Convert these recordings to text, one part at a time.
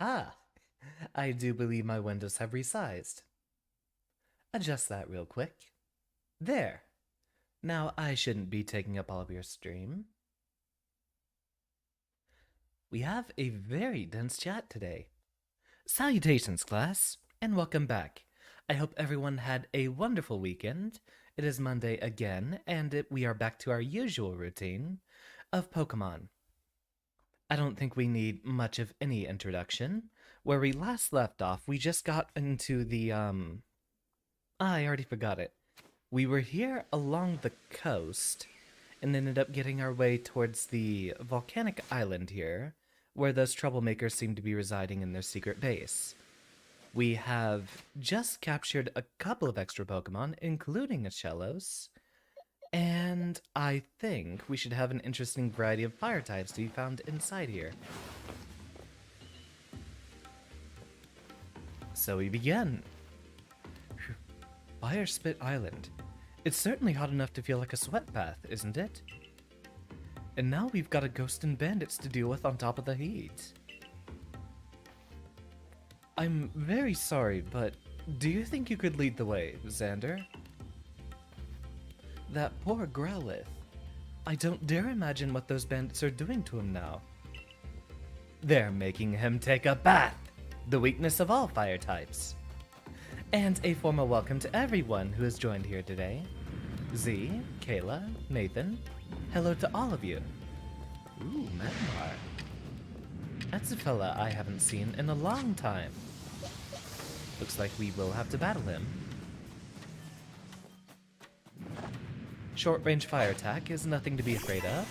Ah, I do believe my windows have resized. Adjust that real quick. There. Now I shouldn't be taking up all of your stream. We have a very dense chat today. Salutations, class, and welcome back. I hope everyone had a wonderful weekend. It is Monday again, and we are back to our usual routine of Pokemon. I don't think we need much of any introduction. Where we last left off, we just got into the. I already forgot it. We were here along the coast and ended up getting our way towards the volcanic island here, where those troublemakers seem to be residing in their secret base. We have just captured a couple of extra Pokemon, including a Shellos, and I think we should have an interesting variety of fire types to be found inside here. So we begin. Fire Spit Island. It's certainly hot enough to feel like a sweat bath, isn't it? And now we've got a ghost and bandits to deal with on top of the heat. I'm very sorry, but do you think you could lead the way, Xander? That poor Growlithe. I don't dare imagine what those bandits are doing to him now. They're making him take a bath, the weakness of all fire types. And a formal welcome to everyone who has joined here today. Z, Kayla, Nathan, hello to all of you. Ooh, Magmar. That's a fella I haven't seen in a long time. Looks like we will have to battle him. Short-range fire attack is nothing to be afraid of.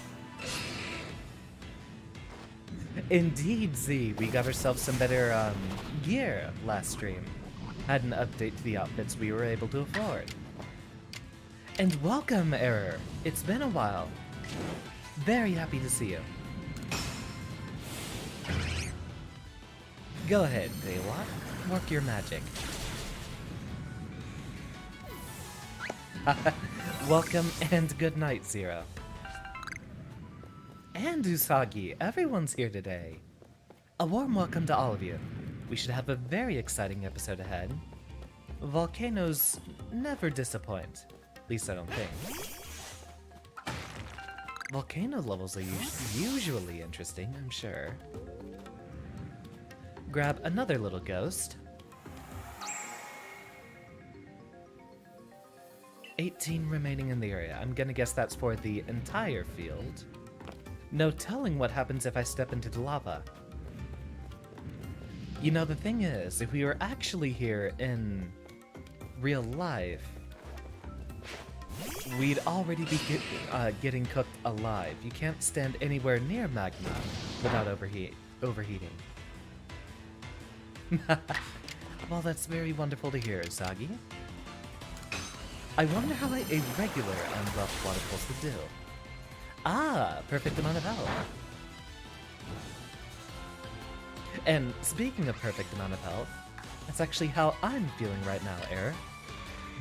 Indeed, Z, we got ourselves some better gear last stream. Had an update to the outfits we were able to afford. And welcome, Error! It's been a while. Very happy to see you. Go ahead, Daywalk. Work your magic. Welcome and good night, Zero. And Usagi, everyone's here today. A warm welcome to all of you. We should have a very exciting episode ahead. Volcanoes never disappoint. At least I don't think. Volcano levels are usually interesting, I'm sure. Grab another little ghost. 18 remaining in the area. I'm gonna guess that's for the entire field. No telling what happens if I step into the lava. You know, the thing is, if we were actually here in real life, we'd already be getting cooked alive. You can't stand anywhere near magma without overheating. Well, that's very wonderful to hear, Usagi. I wonder how a regular unbuffed water pulse would do. Ah, perfect amount of health. And speaking of perfect amount of health, that's actually how I'm feeling right now, Air.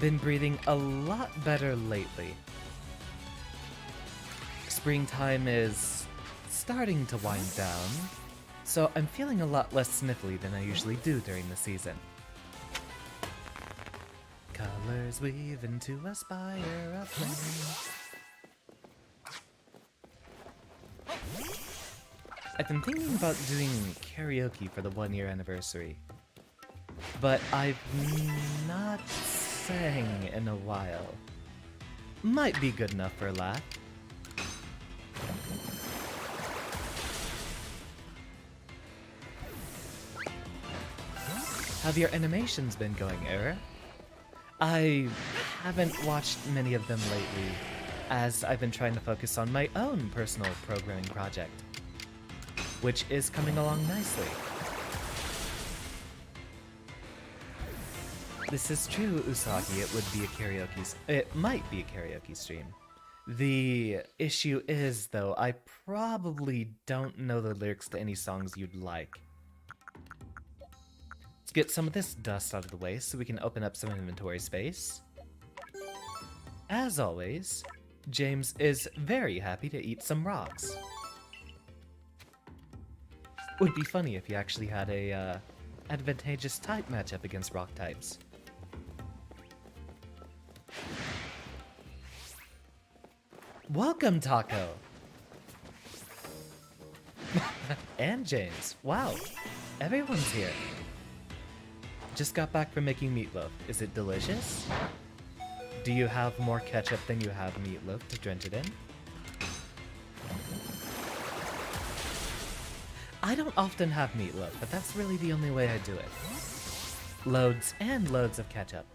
Been breathing a lot better lately. Springtime is starting to wind down, so I'm feeling a lot less sniffly than I usually do during the season. Colors weave into a spire of flame. I've been thinking about doing karaoke for the 1-year anniversary, but I've not sang in a while. Might be good enough for a laugh. How've your animations been going, Era? I haven't watched many of them lately, as I've been trying to focus on my own personal programming project, which is coming along nicely. This is true, Usagi. It might be a karaoke stream. The issue is, though, I probably don't know the lyrics to any songs you'd like. Let's get some of this dust out of the way so we can open up some inventory space. As always, James is very happy to eat some rocks. Would be funny if you actually had a advantageous type matchup against rock types. Welcome, Taco! And James. Wow, everyone's here. Just got back from making meatloaf. Is it delicious? Do you have more ketchup than you have meatloaf to drench it in? I don't often have meatloaf, but that's really the only way I do it. Loads and loads of ketchup.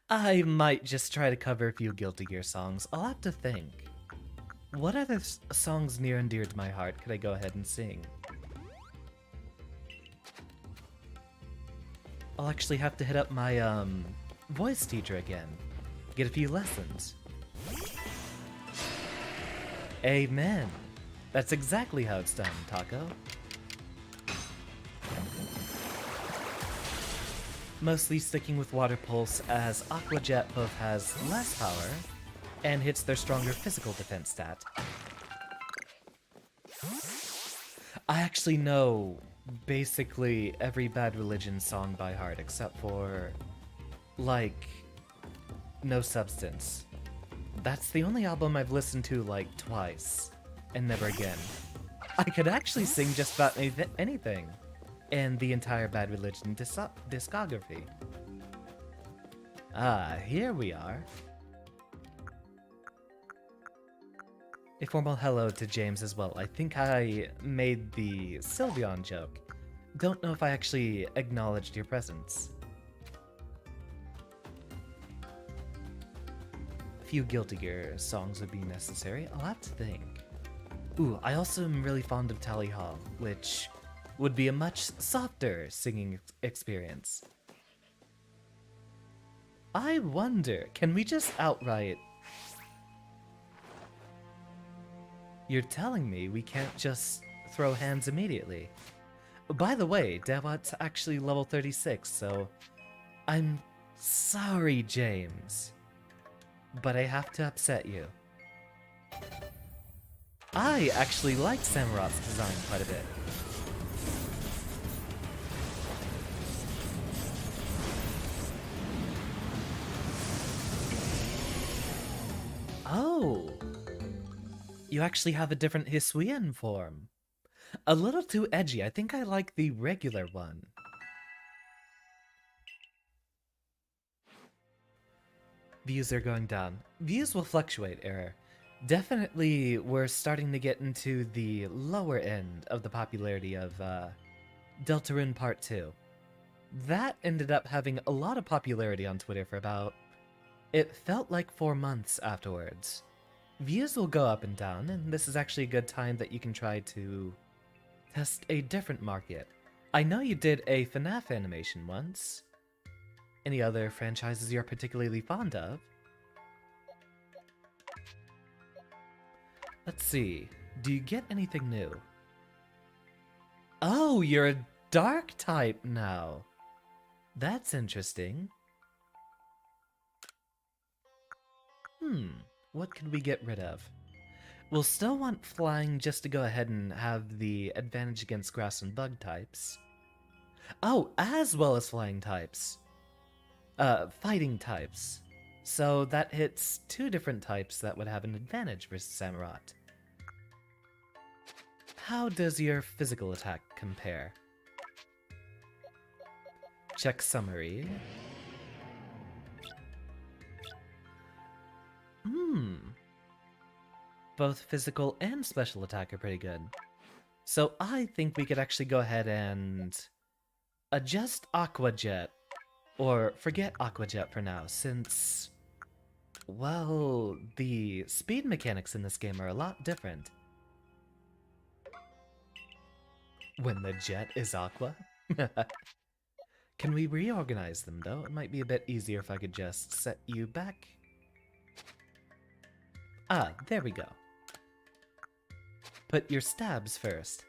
I might just try to cover a few Guilty Gear songs. I'll have to think. What other songs near and dear to my heart could I go ahead and sing? I'll actually have to hit up my, voice teacher again. Get a few lessons. Amen. That's exactly how it's done, Taco. Mostly sticking with Water Pulse, as Aqua Jet both has less power and hits their stronger physical defense stat. I actually know basically every Bad Religion song by heart except for, like, No Substance. That's the only album I've listened to, like, twice, and never again. I could actually sing just about anything in the entire Bad Religion discography. Ah, here we are. A formal hello to James as well. I think I made the Sylveon joke. Don't know if I actually acknowledged your presence. A few Guilty Gear songs would be necessary. I'll have to think. Ooh, I also am really fond of Tally Hall, which would be a much softer singing experience. I wonder, can we just outright... You're telling me we can't just throw hands immediately. By the way, Dewat's actually level 36, so... I'm sorry, James. But I have to upset you. I actually like Samurot's design quite a bit. Oh! You actually have a different Hisuian form. A little too edgy. I think I like the regular one. Views are going down. Views will fluctuate, Error. Definitely, we're starting to get into the lower end of the popularity of Deltarune Part 2. That ended up having a lot of popularity on Twitter for about... It felt like 4 months afterwards. Views will go up and down, and this is actually a good time that you can try to test a different market. I know you did a FNAF animation once. Any other franchises you're particularly fond of? Let's see. Do you get anything new? Oh, you're a dark type now. That's interesting. What could we get rid of? We'll still want flying just to go ahead and have the advantage against grass and bug types. Oh, as well as flying types. Fighting types. So that hits 2 different types that would have an advantage versus Samurott. How does your physical attack compare? Check summary. Both physical and special attack are pretty good. So I think we could actually go ahead and adjust Aqua Jet, or forget Aqua Jet for now, since, well, the speed mechanics in this game are a lot different. When the jet is Aqua? Can we reorganize them though? It might be a bit easier if I could just set you back. Ah, there we go. Put your stabs first.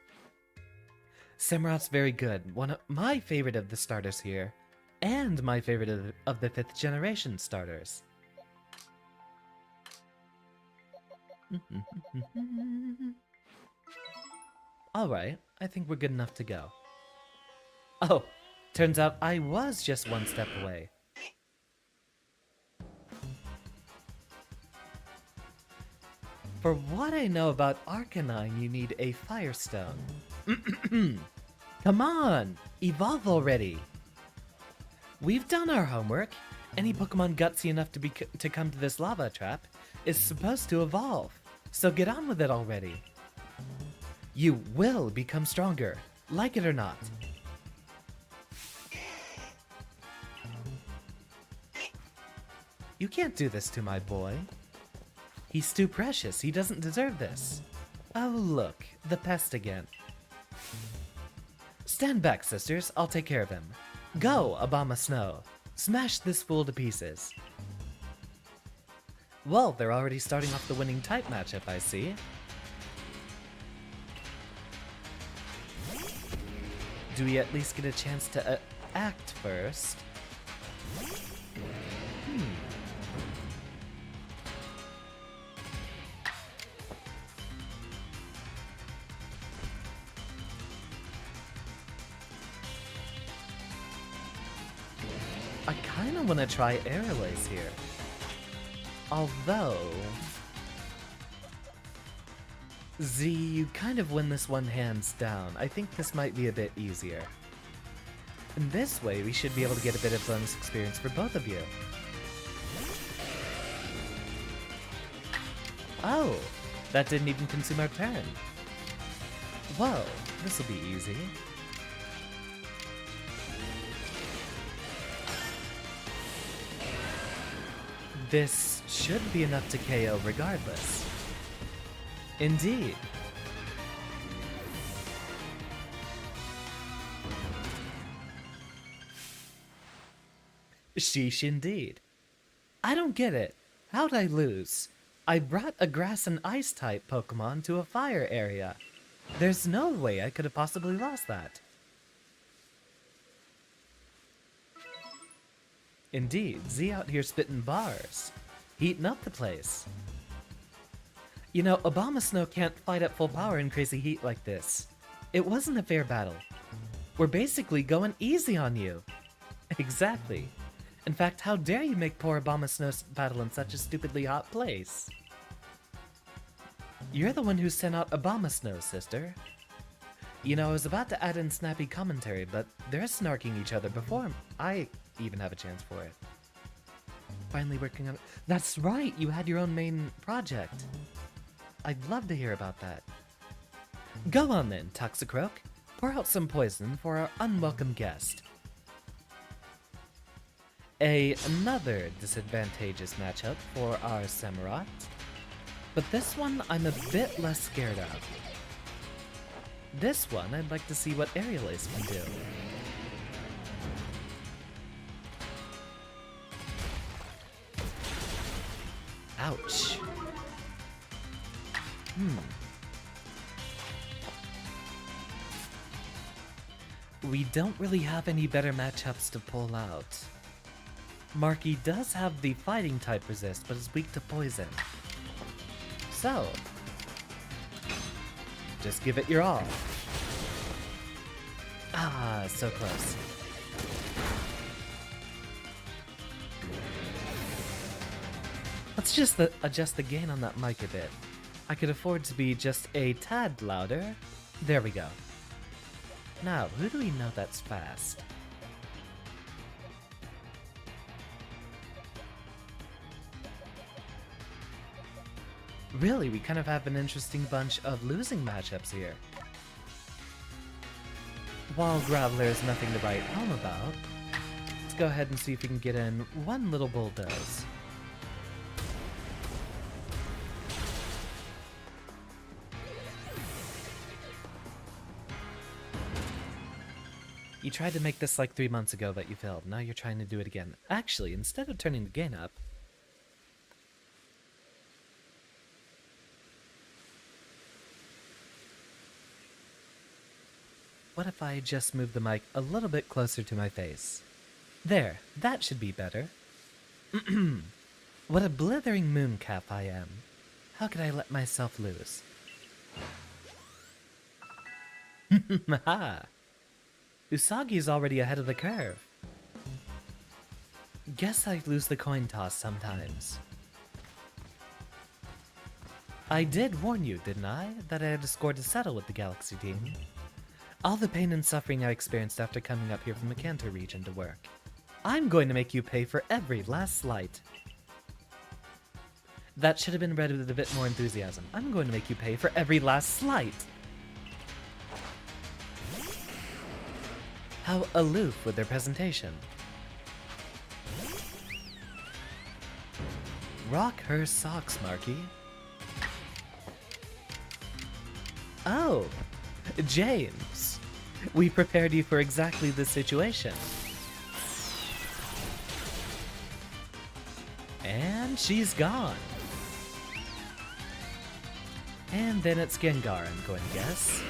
Samurot's very good. One of my favorite of the starters here, and my favorite of the 5th generation starters. Alright, I think we're good enough to go. Oh, turns out I was just one step away. For what I know about Arcanine, you need a Firestone. Come on! Evolve already! We've done our homework. Any Pokemon gutsy enough to come to this lava trap is supposed to evolve. So get on with it already. You will become stronger, like it or not. You can't do this to my boy. He's too precious. He doesn't deserve this. Oh, look. The pest again. Stand back, sisters. I'll take care of him. Go, Obama Snow. Smash this fool to pieces. Well, they're already starting off the winning type matchup, I see. Do we at least get a chance to act first? I kinda wanna try Airlace here. Although... Z, you kind of win this one hands down. I think this might be a bit easier. In this way, we should be able to get a bit of bonus experience for both of you. Oh, that didn't even consume our turn. Whoa, this'll be easy. This should be enough to KO regardless. Indeed. Sheesh indeed. I don't get it. How'd I lose? I brought a grass and ice type Pokemon to a fire area. There's no way I could have possibly lost that. Indeed, Z out here spitting bars. Heating up the place. You know, Obama Snow can't fight at full power in crazy heat like this. It wasn't a fair battle. We're basically going easy on you. Exactly. In fact, how dare you make poor Obama Snow battle in such a stupidly hot place? You're the one who sent out Obama Snow, sister. You know, I was about to add in snappy commentary, but they're snarking each other before I even have a chance for it. Finally working on it. That's right, you had your own main project. I'd love to hear about that. Go on then, Toxicroak. Pour out some poison for our unwelcome guest. Another disadvantageous matchup for our Samurott. But this one I'm a bit less scared of. This one I'd like to see what Aerial Ace can do. Ouch. We don't really have any better matchups to pull out. Marky does have the fighting type resist, but is weak to poison. So, just give it your all. Ah, so close. Let's just adjust the gain on that mic a bit. I could afford to be just a tad louder. There we go. Now, who do we know that's fast? Really, we kind of have an interesting bunch of losing matchups here. While Graveler is nothing to write home about, let's go ahead and see if we can get in one little bulldoze. You tried to make this like 3 months ago, but you failed. Now you're trying to do it again. Actually, instead of turning the gain up, What if I just move the mic a little bit closer to my face? There, that should be better. What a blithering mooncalf I am. How could I let myself loose? Ha! Usagi's already ahead of the curve. Guess I lose the coin toss sometimes. I did warn you, didn't I, that I had a score to settle with the Galaxy team. All the pain and suffering I experienced after coming up here from the Kanto region to work. I'm going to make you pay for every last slight. That should have been read with a bit more enthusiasm. I'm going to make you pay for every last slight. How aloof with their presentation. Rock her socks, Marky. Oh, James. We prepared you for exactly this situation. And she's gone. And then it's Gengar, I'm going to guess.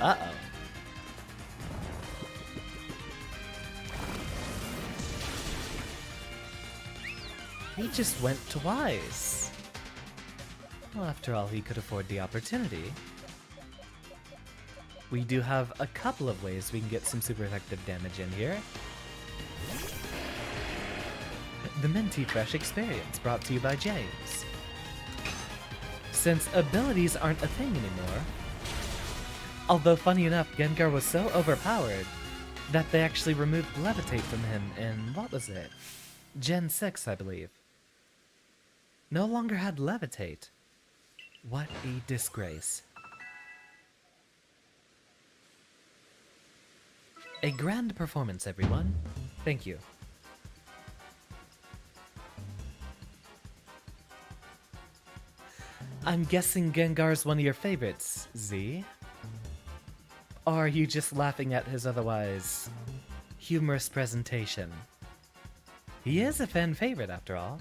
Uh-oh. He just went twice. Well, after all, he could afford the opportunity. We do have a couple of ways we can get some super effective damage in here. The Minty Fresh Experience, brought to you by James. Since abilities aren't a thing anymore, although funny enough, Gengar was so overpowered that they actually removed Levitate from him in, what was it? Gen 6, I believe. No longer had Levitate. What a disgrace. A grand performance, everyone. Thank you. I'm guessing Gengar's one of your favorites, Z? Or are you just laughing at his otherwise humorous presentation? He is a fan favorite, after all.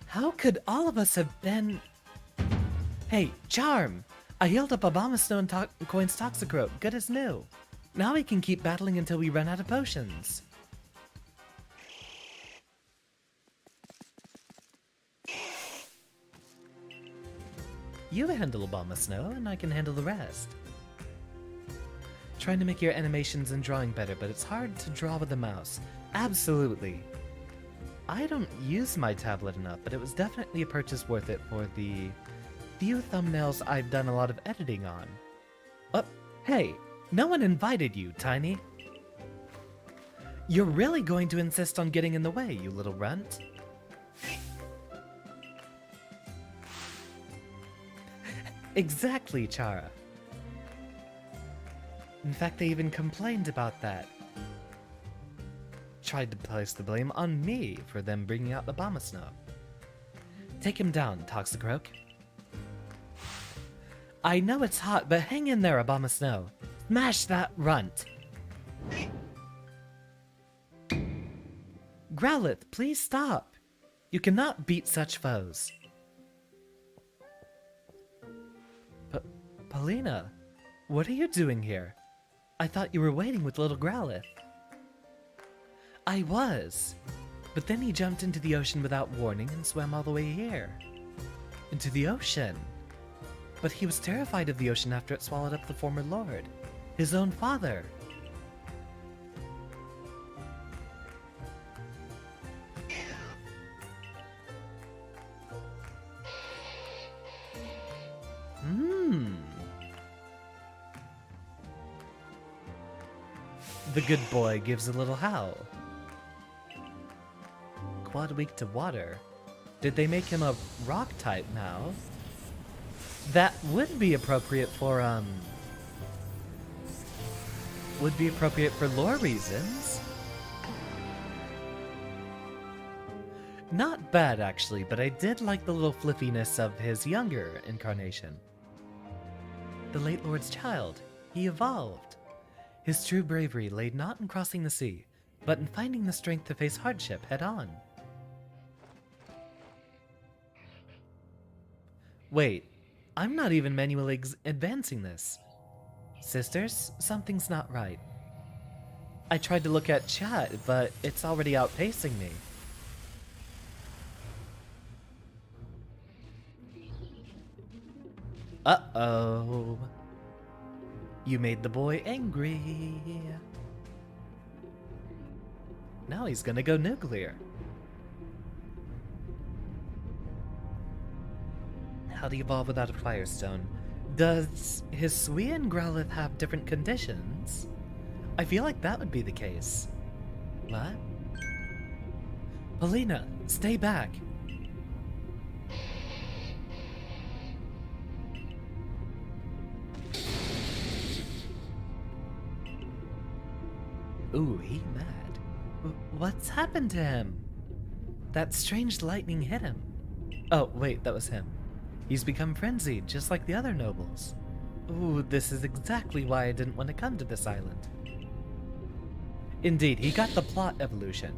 How could all of us have been... Hey, Charm! I healed up Abomasnow and Coin's Toxicroak, good as new. Now we can keep battling until we run out of potions. You handle Abomasnow, and I can handle the rest. Trying to make your animations and drawing better, but it's hard to draw with the mouse. Absolutely. I don't use my tablet enough, but it was definitely a purchase worth it for the few thumbnails I've done a lot of editing on. Oh, hey, no one invited you, Tiny. You're really going to insist on getting in the way, you little runt? Exactly, Chara. In fact, they even complained about that. Tried to place the blame on me for them bringing out the Abomasnow. Take him down, Toxicroak. I know it's hot, but hang in there, Abomasnow. Smash that runt! Growlithe, please stop! You cannot beat such foes. Paulina, what are you doing here? I thought you were waiting with little Growlithe. I was, but then he jumped into the ocean without warning and swam all the way here. Into the ocean. But he was terrified of the ocean after it swallowed up the former lord, his own father. The good boy gives a little howl. Quad weak to water. Did they make him a rock type now? That would be appropriate for, would be appropriate for lore reasons. Not bad, actually, but I did like the little fliffiness of his younger incarnation. The late Lord's child. He evolved. His true bravery lay not in crossing the sea, but in finding the strength to face hardship head-on. Wait, I'm not even manually advancing this. Sisters, something's not right. I tried to look at chat, but it's already outpacing me. Uh-oh. You made the boy angry. Now he's gonna go nuclear. How do you evolve without a Firestone? Does his Sui and Growlithe have different conditions? I feel like that would be the case. What? Polina, stay back. Ooh, he mad. What's happened to him? That strange lightning hit him. Oh, wait, that was him. He's become frenzied, just like the other nobles. Ooh, this is exactly why I didn't want to come to this island. Indeed, he got the plot evolution.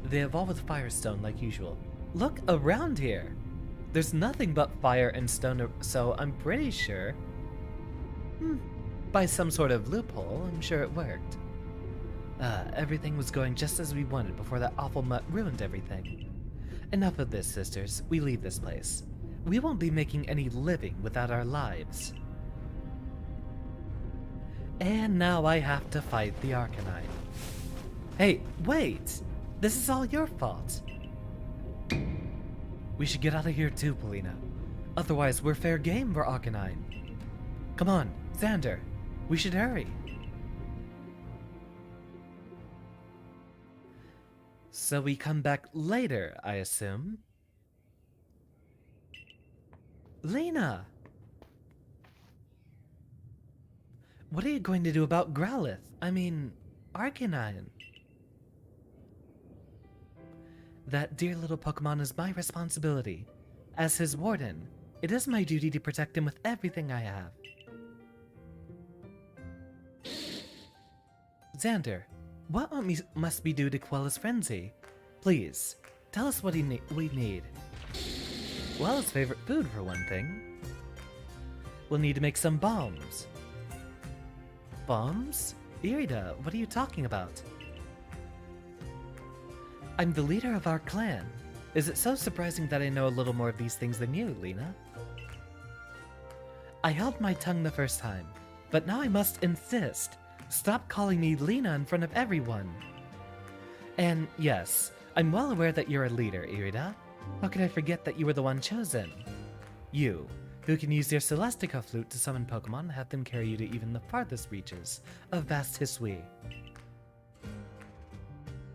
They evolve with Firestone like usual. Look around here! There's nothing but fire and stone, so I'm pretty sure... by some sort of loophole, I'm sure it worked. Everything was going just as we wanted before that awful mutt ruined everything. Enough of this, sisters. We leave this place. We won't be making any living without our lives. And now I have to fight the Arcanine. Hey, wait! This is all your fault. We should get out of here too, Polina. Otherwise, we're fair game for Arcanine. Come on, Xander. We should hurry. So we come back later, I assume. Lena! What are you going to do about Growlithe? I mean, Arcanine. That dear little Pokemon is my responsibility. As his warden, it is my duty to protect him with everything I have. Xander, what must we do to quell his frenzy? Please, tell us what we need. Well, his favorite food, for one thing. We'll need to make some bombs. Bombs? Irida, what are you talking about? I'm the leader of our clan. Is it so surprising that I know a little more of these things than you, Lena? I held my tongue the first time, but now I must insist. Stop calling me Lena in front of everyone. And yes, I'm well aware that you're a leader, Irida. How could I forget that you were the one chosen? You, who can use your Celestica flute to summon Pokemon and have them carry you to even the farthest reaches of vast Hisui.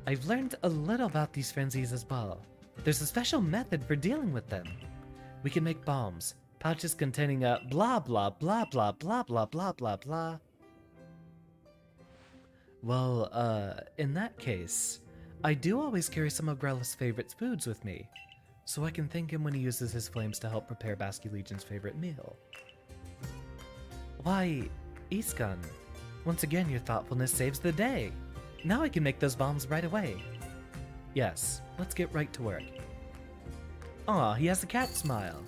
I've learned a little about these frenzies as well. There's a special method for dealing with them. We can make bombs, pouches containing a blah blah blah blah blah blah blah blah blah. Well, in that case, I do always carry some of Growlithe's favorite foods with me, so I can thank him when he uses his flames to help prepare Basculegion's favorite meal. Why, Iskan, once again your thoughtfulness saves the day. Now I can make those bombs right away. Yes, let's get right to work. Aw, he has a cat smile.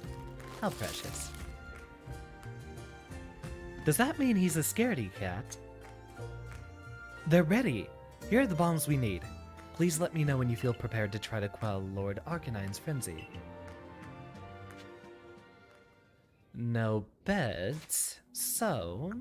How precious. Does that mean he's a scaredy cat? They're ready. Here are the bombs we need. Please let me know when you feel prepared to try to quell Lord Arcanine's frenzy. No beds, so...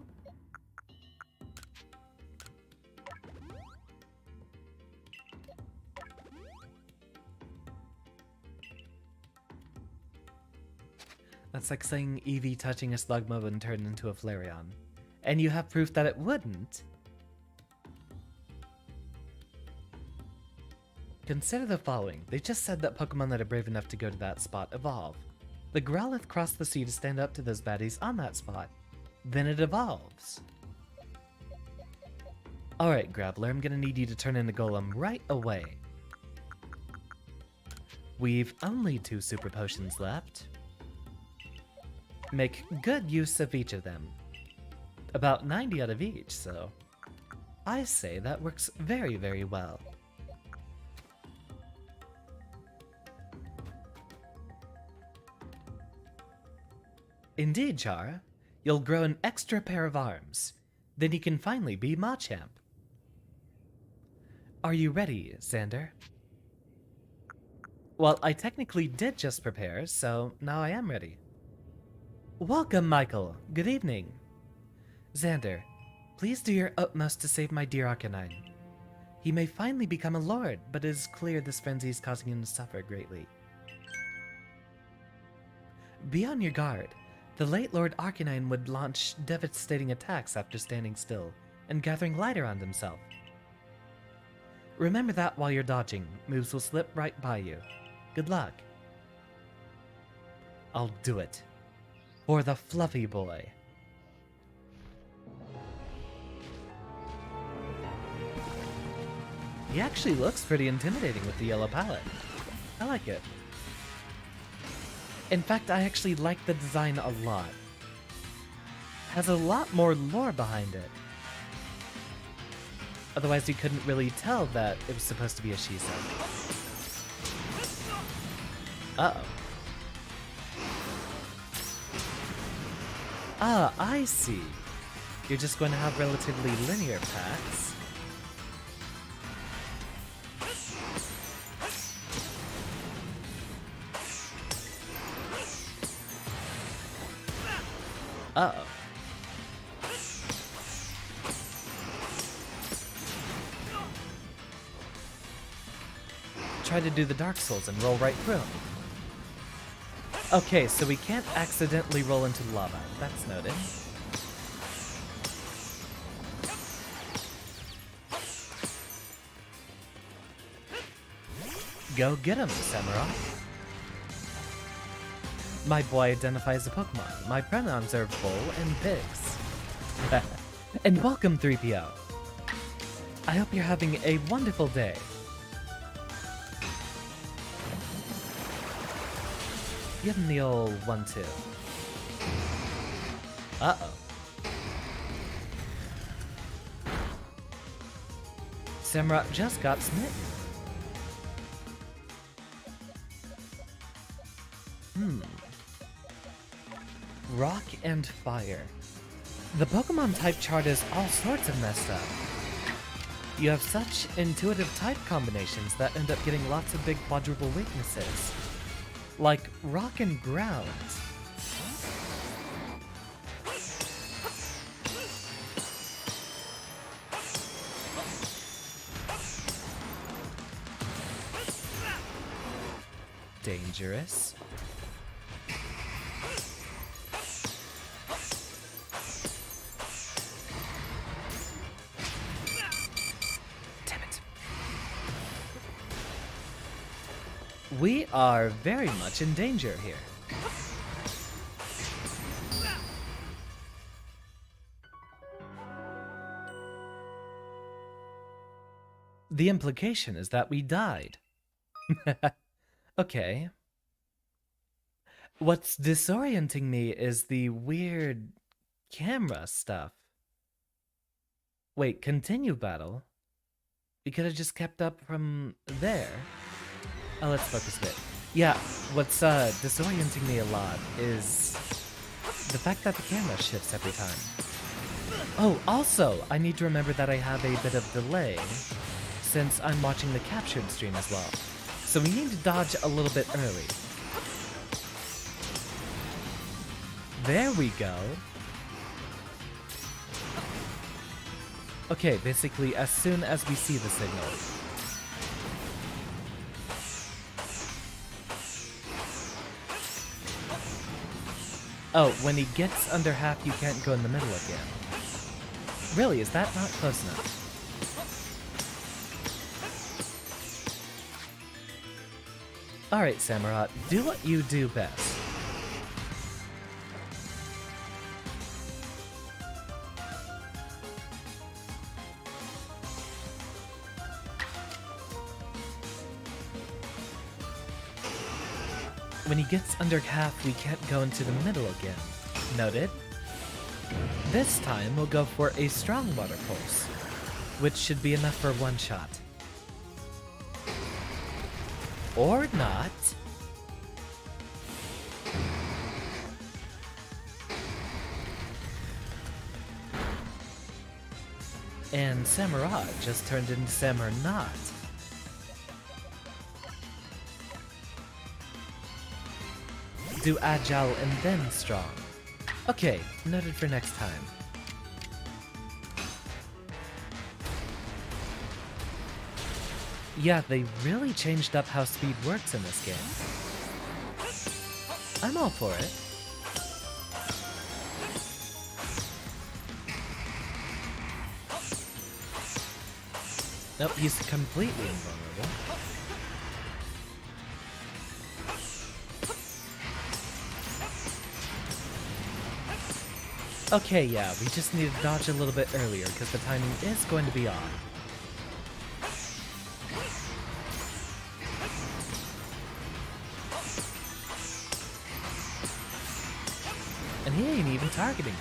That's like saying Eevee touching a Slugma would turn into a Flareon. And you have proof that it wouldn't? Consider the following. They just said that Pokemon that are brave enough to go to that spot evolve. The Growlithe crossed the sea to stand up to those baddies on that spot. Then it evolves. Alright, Graveler, I'm gonna need you to turn into Golem right away. We've only 2 Super Potions left. Make good use of each of them. About 90 out of each, so... I say that works very, very well. Indeed, Char. You'll grow an extra pair of arms. Then you can finally be Machamp. Are you ready, Xander? Well, I technically did just prepare, so now I am ready. Welcome, Michael. Good evening. Xander, please do your utmost to save my dear Arcanine. He may finally become a lord, but it is clear this frenzy is causing him to suffer greatly. Be on your guard. The late Lord Arcanine would launch devastating attacks after standing still and gathering light around himself. Remember that while you're dodging, moves will slip right by you. Good luck. I'll do it. For the fluffy boy. He actually looks pretty intimidating with the yellow palette. I like it. In fact, I actually like the design a lot. Has a lot more lore behind it. Otherwise, you couldn't really tell that it was supposed to be a Shisa. Uh-oh. Ah, I see. You're just going to have relatively linear paths. Uh-oh. Try to do the Dark Souls and roll right through. Okay, so we can't accidentally roll into lava. That's noted. Go get him, Samurai. My boy identifies a Pokemon. My pronouns are bull and pigs. And welcome, 3PO. I hope you're having a wonderful day. Give him the old 1-2. Uh-oh. Samurott just got smitten. Rock and fire. The Pokemon type chart is all sorts of messed up. You have such intuitive type combinations that end up getting lots of big quadruple weaknesses. Like rock and ground. Dangerous. Damn it. We are very much in danger here. The implication is that we died. Okay. What's disorienting me is the weird camera stuff. Wait, continue battle? We could have just kept up from there. Oh, let's focus a bit. Yeah, what's disorienting me a lot is the fact that the camera shifts every time. Oh, also, I need to remember that I have a bit of delay since I'm watching the captured stream as well. So we need to dodge a little bit early. There we go. Okay, basically as soon as we see the signal. Oh, when he gets under half, you can't go in the middle again. Really, is that not close enough? Alright, Samurott, do what you do best. When he gets under half, we can't go into the middle again. Noted. This time, we'll go for a strong water pulse, which should be enough for one shot. Or not. And Samurott just turned into Samurnot. Do agile and then strong. Okay, noted for next time. Yeah, they really changed up how speed works in this game. I'm all for it. Nope, he's completely invulnerable. Okay, yeah, we just need to dodge a little bit earlier because the timing is going to be off. And he ain't even targeting him.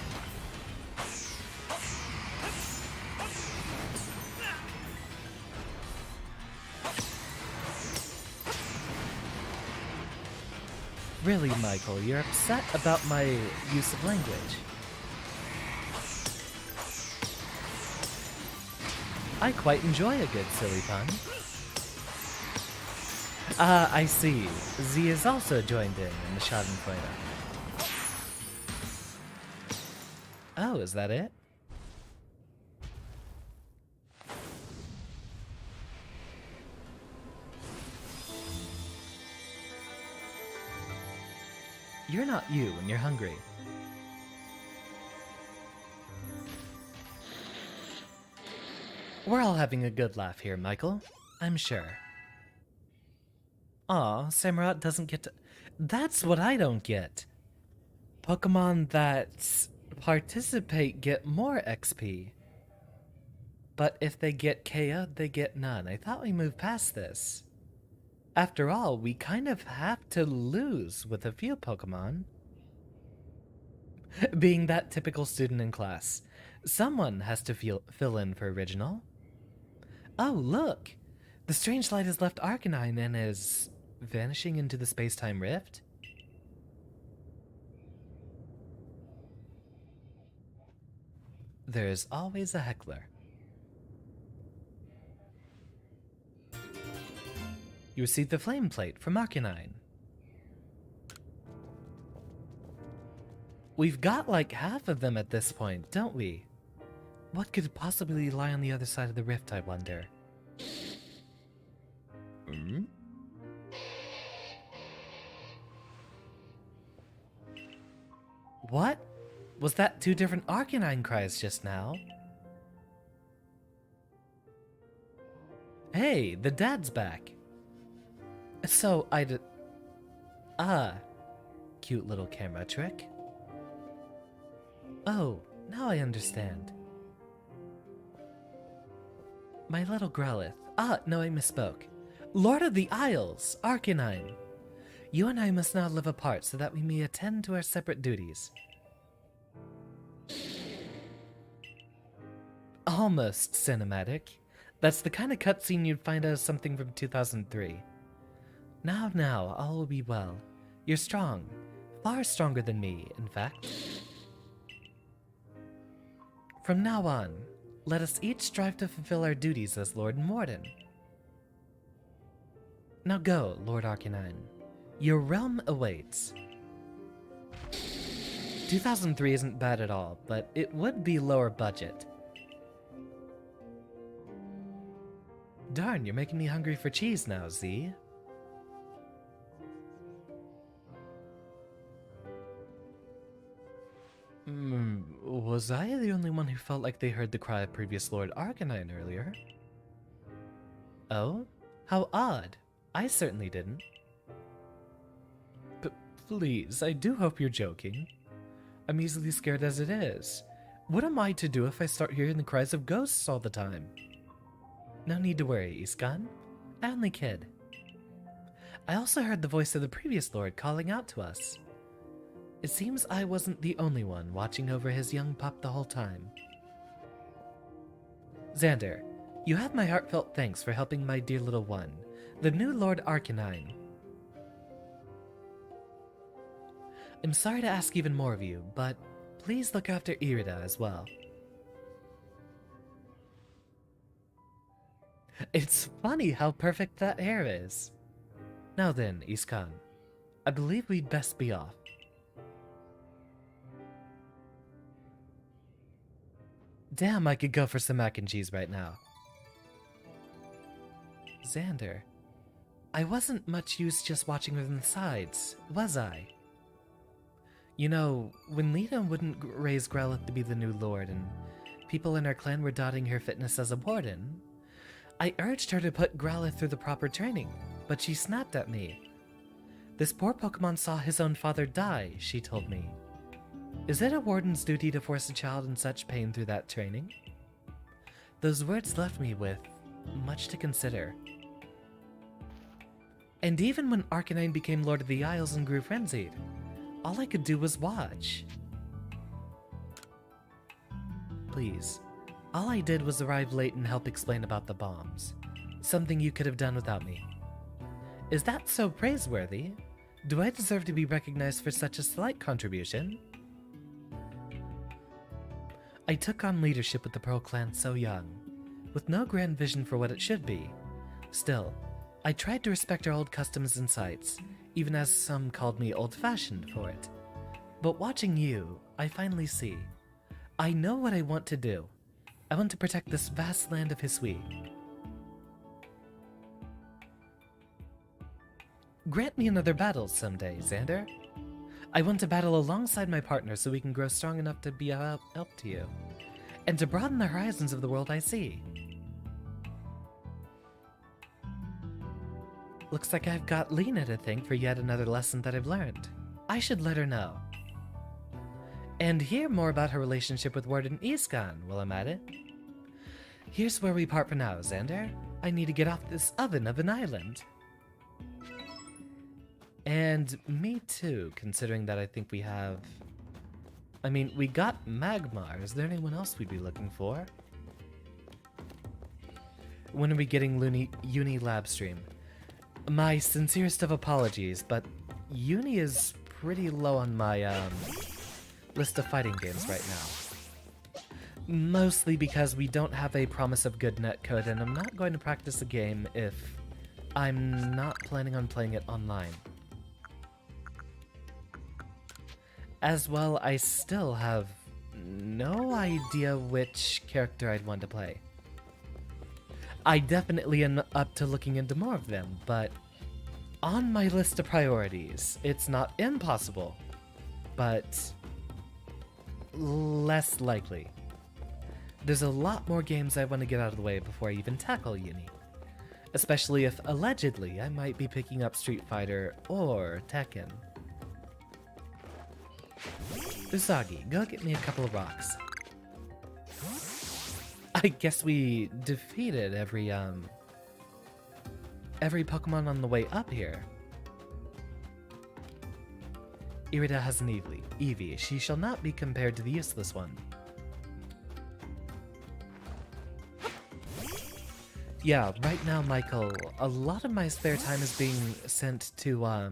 Really, Michael, you're upset about my use of language. I quite enjoy a good silly pun. Ah, I see. Z is also joined in the Schadenfreude. Oh, is that it? You're not you when you're hungry. We're all having a good laugh here, Michael. I'm sure. Aw, Samurott doesn't get to... That's what I don't get. Pokemon that participate get more XP. But if they get KO'd, they get none. I thought we moved past this. After all, we kind of have to lose with a few Pokemon. Being that typical student in class, someone has to fill in for Original. Oh, look! The strange light has left Arcanine and is vanishing into the space-time rift. There's always a heckler. You received the flame plate from Arcanine. We've got like half of them at this point, don't we? What could possibly lie on the other side of the rift, I wonder? What? Was that two different Arcanine cries just now? Hey, the dad's back. So, cute little camera trick. Oh, now I understand. My little Growlithe. Ah, no, I misspoke. Lord of the Isles, Arcanine. You and I must now live apart so that we may attend to our separate duties. Almost cinematic. That's the kind of cutscene you'd find out of something from 2003. Now, all will be well. You're strong. Far stronger than me, in fact. From now on, let us each strive to fulfill our duties as Lord Morden. Now go, Lord Arcanine. Your realm awaits. 2003 isn't bad at all, but it would be lower budget. Darn, you're making me hungry for cheese now, Z. Was I the only one who felt like they heard the cry of previous Lord Arcanine earlier? Oh? How odd. I certainly didn't. But please, I do hope you're joking. I'm easily scared as it is. What am I to do if I start hearing the cries of ghosts all the time? No need to worry, Iskan. I only kid. I also heard the voice of the previous Lord calling out to us. It seems I wasn't the only one watching over his young pup the whole time. Xander, you have my heartfelt thanks for helping my dear little one, the new Lord Arcanine. I'm sorry to ask even more of you, but please look after Irida as well. It's funny how perfect that hair is. Now then, Iskan, I believe we'd best be off. Damn, I could go for some mac and cheese right now. Xander, I wasn't much use just watching from the sides, was I? You know, when Lita wouldn't raise Growlithe to be the new lord and people in our clan were doubting her fitness as a warden, I urged her to put Growlithe through the proper training, but she snapped at me. This poor Pokemon saw his own father die, she told me. Is it a warden's duty to force a child in such pain through that training? Those words left me with much to consider. And even when Arcanine became Lord of the Isles and grew frenzied, all I could do was watch. Please, all I did was arrive late and help explain about the bombs. Something you could have done without me. Is that so praiseworthy? Do I deserve to be recognized for such a slight contribution? I took on leadership with the Pearl Clan so young, with no grand vision for what it should be. Still, I tried to respect our old customs and sites, even as some called me old-fashioned for it. But watching you, I finally see. I know what I want to do. I want to protect this vast land of Hisui. Grant me another battle someday, Xander. I want to battle alongside my partner so we can grow strong enough to be a help to you, and to broaden the horizons of the world I see. Looks like I've got Lena to thank for yet another lesson that I've learned. I should let her know. And hear more about her relationship with Warden Iskan while I'm at it. Here's where we part for now, Xander. I need to get off this oven of an island. And me too, considering that I think we have... I mean, we got Magmar. Is there anyone else we'd be looking for? When are we getting Uni Lab Stream? My sincerest of apologies, but Uni is pretty low on my list of fighting games right now. Mostly because we don't have a promise of good netcode, and I'm not going to practice a game if I'm not planning on playing it online. As well, I still have no idea which character I'd want to play. I definitely am up to looking into more of them, but on my list of priorities, it's not impossible, but less likely. There's a lot more games I want to get out of the way before I even tackle Uni, especially if allegedly I might be picking up Street Fighter or Tekken. Usagi, go get me a couple of rocks. I guess we defeated every Pokemon on the way up here. Irida has an Eevee. She shall not be compared to the useless one. Yeah, right now, Michael, a lot of my spare time is being sent to,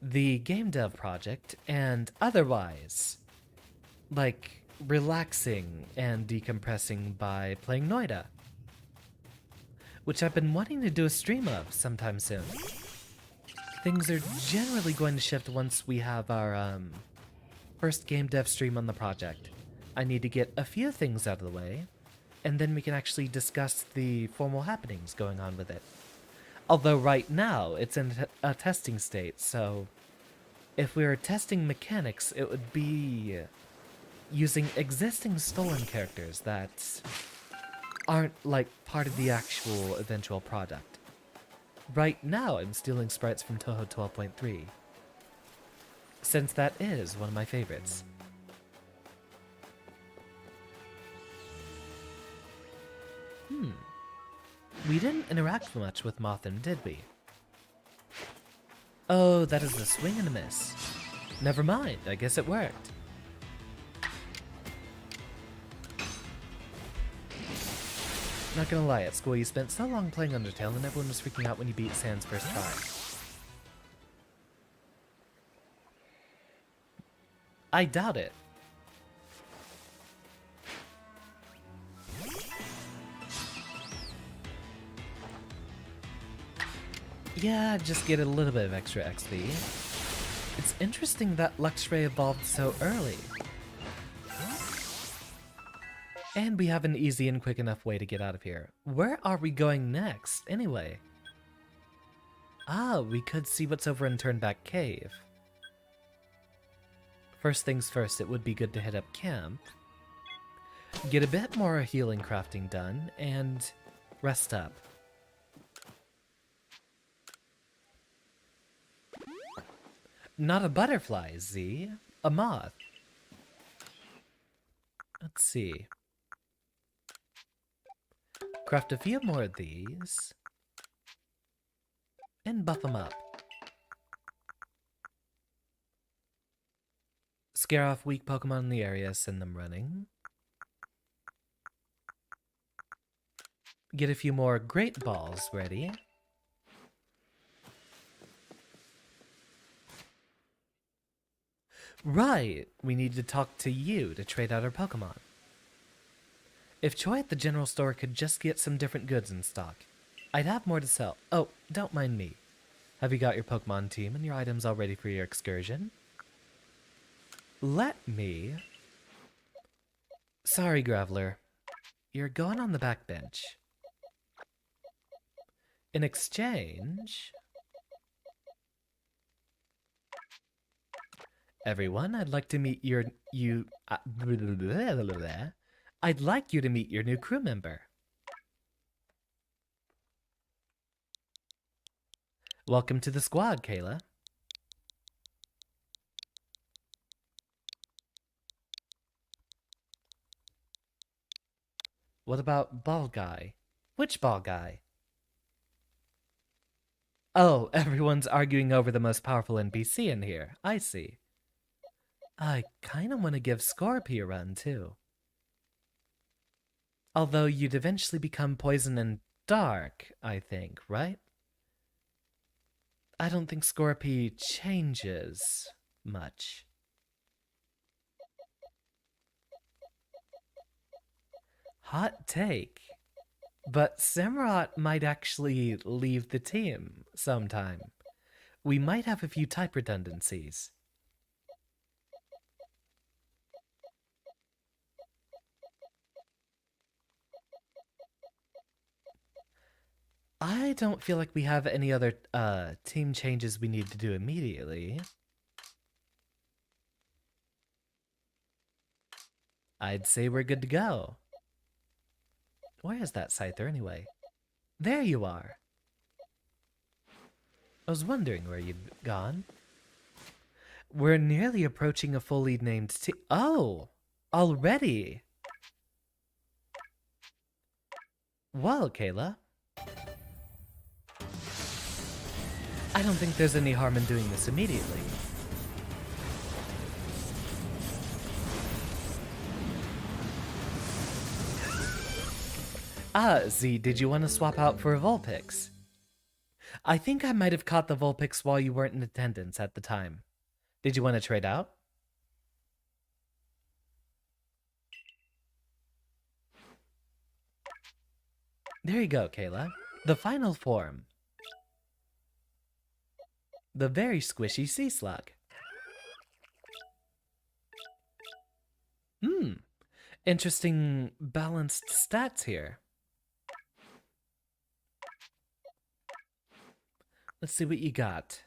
the game dev project, and otherwise, like, relaxing and decompressing by playing Noida, which I've been wanting to do a stream of sometime soon. Things are generally going to shift once we have our, first game dev stream on the project. I need to get a few things out of the way, and then we can actually discuss the formal happenings going on with it. Although right now, it's in a testing state, so if we were testing mechanics, it would be using existing stolen characters that aren't, like, part of the actual eventual product. Right now, I'm stealing sprites from Toho 12.3, since that is one of my favorites. We didn't interact much with Mothim, did we? Oh, that is a swing and a miss. Never mind, I guess it worked. Not gonna lie, at school you spent so long playing Undertale and everyone was freaking out when you beat Sans first try. I doubt it. Yeah, just get a little bit of extra XP. It's interesting that Luxray evolved so early. And we have an easy and quick enough way to get out of here. Where are we going next, anyway? Ah, we could see what's over in Turnback Cave. First things first, it would be good to hit up camp, get a bit more healing crafting done, and rest up. Not a butterfly, Z. A moth. Let's see. Craft a few more of these. And buff them up. Scare off weak Pokemon in the area, send them running. Get a few more Great Balls ready. Right, we need to talk to you to trade out our Pokemon. If Choi at the general store could just get some different goods in stock, I'd have more to sell. Oh, don't mind me. Have you got your Pokemon team and your items all ready for your excursion? Let me... Sorry, Graveler. You're going on the back bench. In exchange... Everyone, I'd like to meet I'd like you to meet your new crew member. Welcome to the squad, Kayla. What about Ball Guy? Which Ball Guy? Oh, everyone's arguing over the most powerful NPC in here. I see. I kinda want to give Scorpy a run, too. Although you'd eventually become poison and dark, I think, right? I don't think Scorpy changes much. Hot take. But Samurott might actually leave the team sometime. We might have a few type redundancies. I don't feel like we have any other team changes we need to do immediately. I'd say we're good to go. Where is that Scyther anyway? There you are. I was wondering where you'd gone. We're nearly approaching a fully named team. Oh! Already! Well, Kayla. I don't think there's any harm in doing this immediately. Ah, Z, did you want to swap out for a Vulpix? I think I might have caught the Vulpix while you weren't in attendance at the time. Did you want to trade out? There you go, Kayla. The final form. The very squishy sea slug. Interesting balanced stats here. Let's see what you got.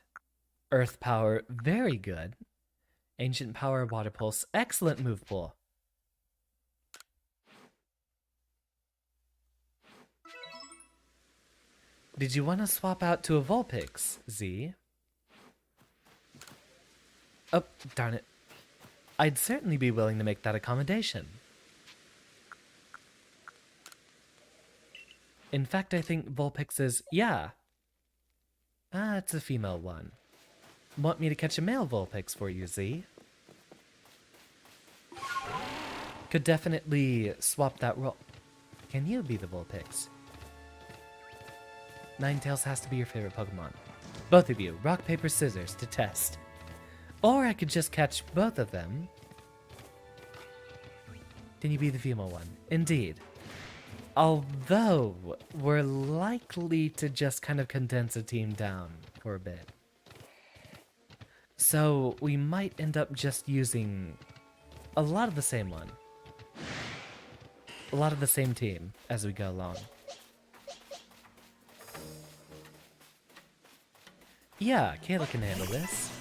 Earth power, very good. Ancient power, water pulse, excellent move pool. Did you want to swap out to a Vulpix, Z? Oh, darn it. I'd certainly be willing to make that accommodation. In fact, I think Vulpix is... yeah. Ah, it's a female one. Want me to catch a male Vulpix for you, Z? Could definitely swap that role. Can you be the Vulpix? Ninetales has to be your favorite Pokemon. Both of you, rock, paper, scissors to test. Or I could just catch both of them. Can you be the female one? Indeed. Although, we're likely to just kind of condense a team down for a bit. So, we might end up just using a lot of the same one. A lot of the same team as we go along. Yeah, Kayla can handle this.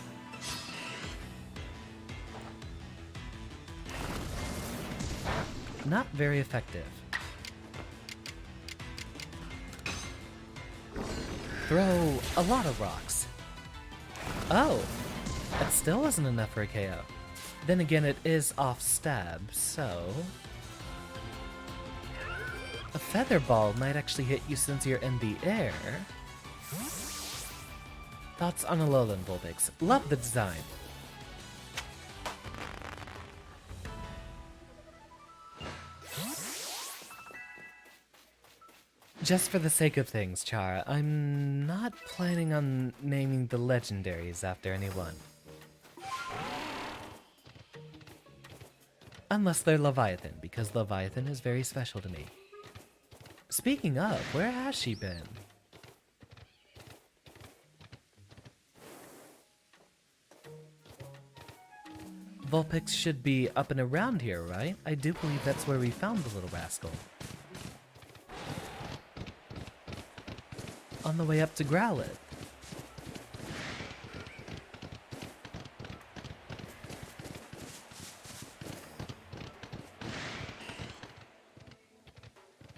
Not very effective. Throw a lot of rocks. Oh, that still wasn't enough for a KO. Then again, it is off stab, so... A feather ball might actually hit you since you're in the air. Thoughts on Alolan Vulpix? Love the design. Just for the sake of things, Chara, I'm not planning on naming the legendaries after anyone. Unless they're Leviathan, because Leviathan is very special to me. Speaking of, where has she been? Vulpix should be up and around here, right? I do believe that's where we found the little rascal. On the way up to Growlithe.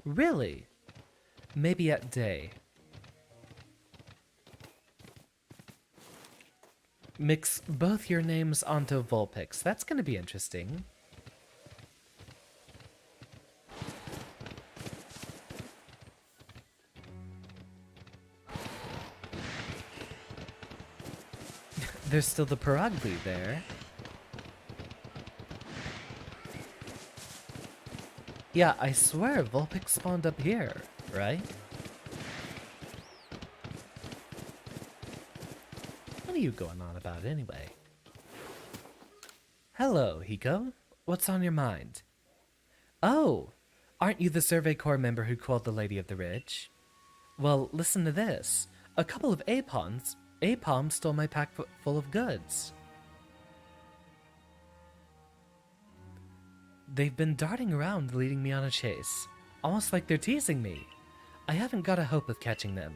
Really? Maybe at day. Mix both your names onto Vulpix. That's gonna be interesting. There's still the Perugly there. Yeah, I swear Vulpix spawned up here, right? What are you going on about anyway? Hello, Hiko. What's on your mind? Oh, aren't you the Survey Corps member who called the Lady of the Ridge? Well, listen to this. A couple of Apoms stole my pack full of goods. They've been darting around leading me on a chase, almost like they're teasing me. I haven't got a hope of catching them.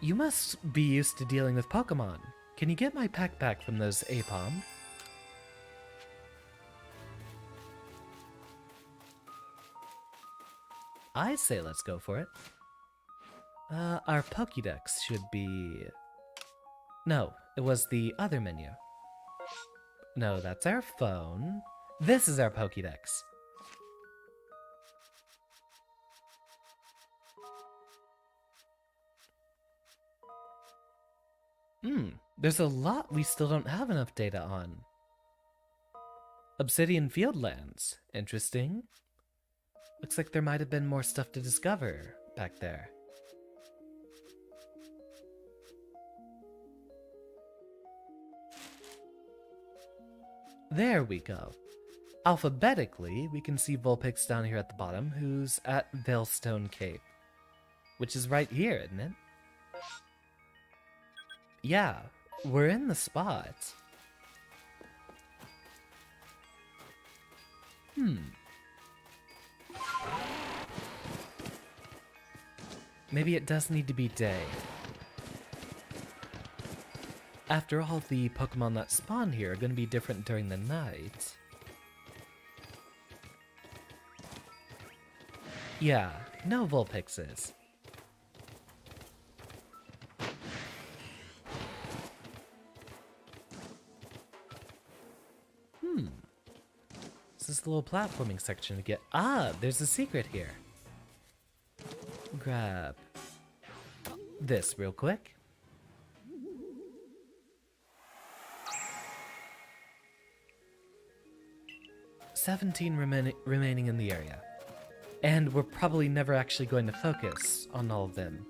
You must be used to dealing with Pokemon. Can you get my pack back from those Apom? I say let's go for it. Our Pokédex should be... No, it was the other menu. No, that's our phone. This is our Pokédex. There's a lot we still don't have enough data on. Obsidian Fieldlands. Interesting. Looks like there might have been more stuff to discover back there. There we go. Alphabetically, we can see Vulpix down here at the bottom, who's at Veilstone Cape. Which is right here, isn't it? Yeah, we're in the spot. Maybe it does need to be day. After all, the Pokemon that spawn here are going to be different during the night. Yeah, no Vulpixes. This is the little platforming section to get... Ah, there's a secret here. Grab this real quick. $17 remaining in the area. And we're probably never actually going to focus on all of them.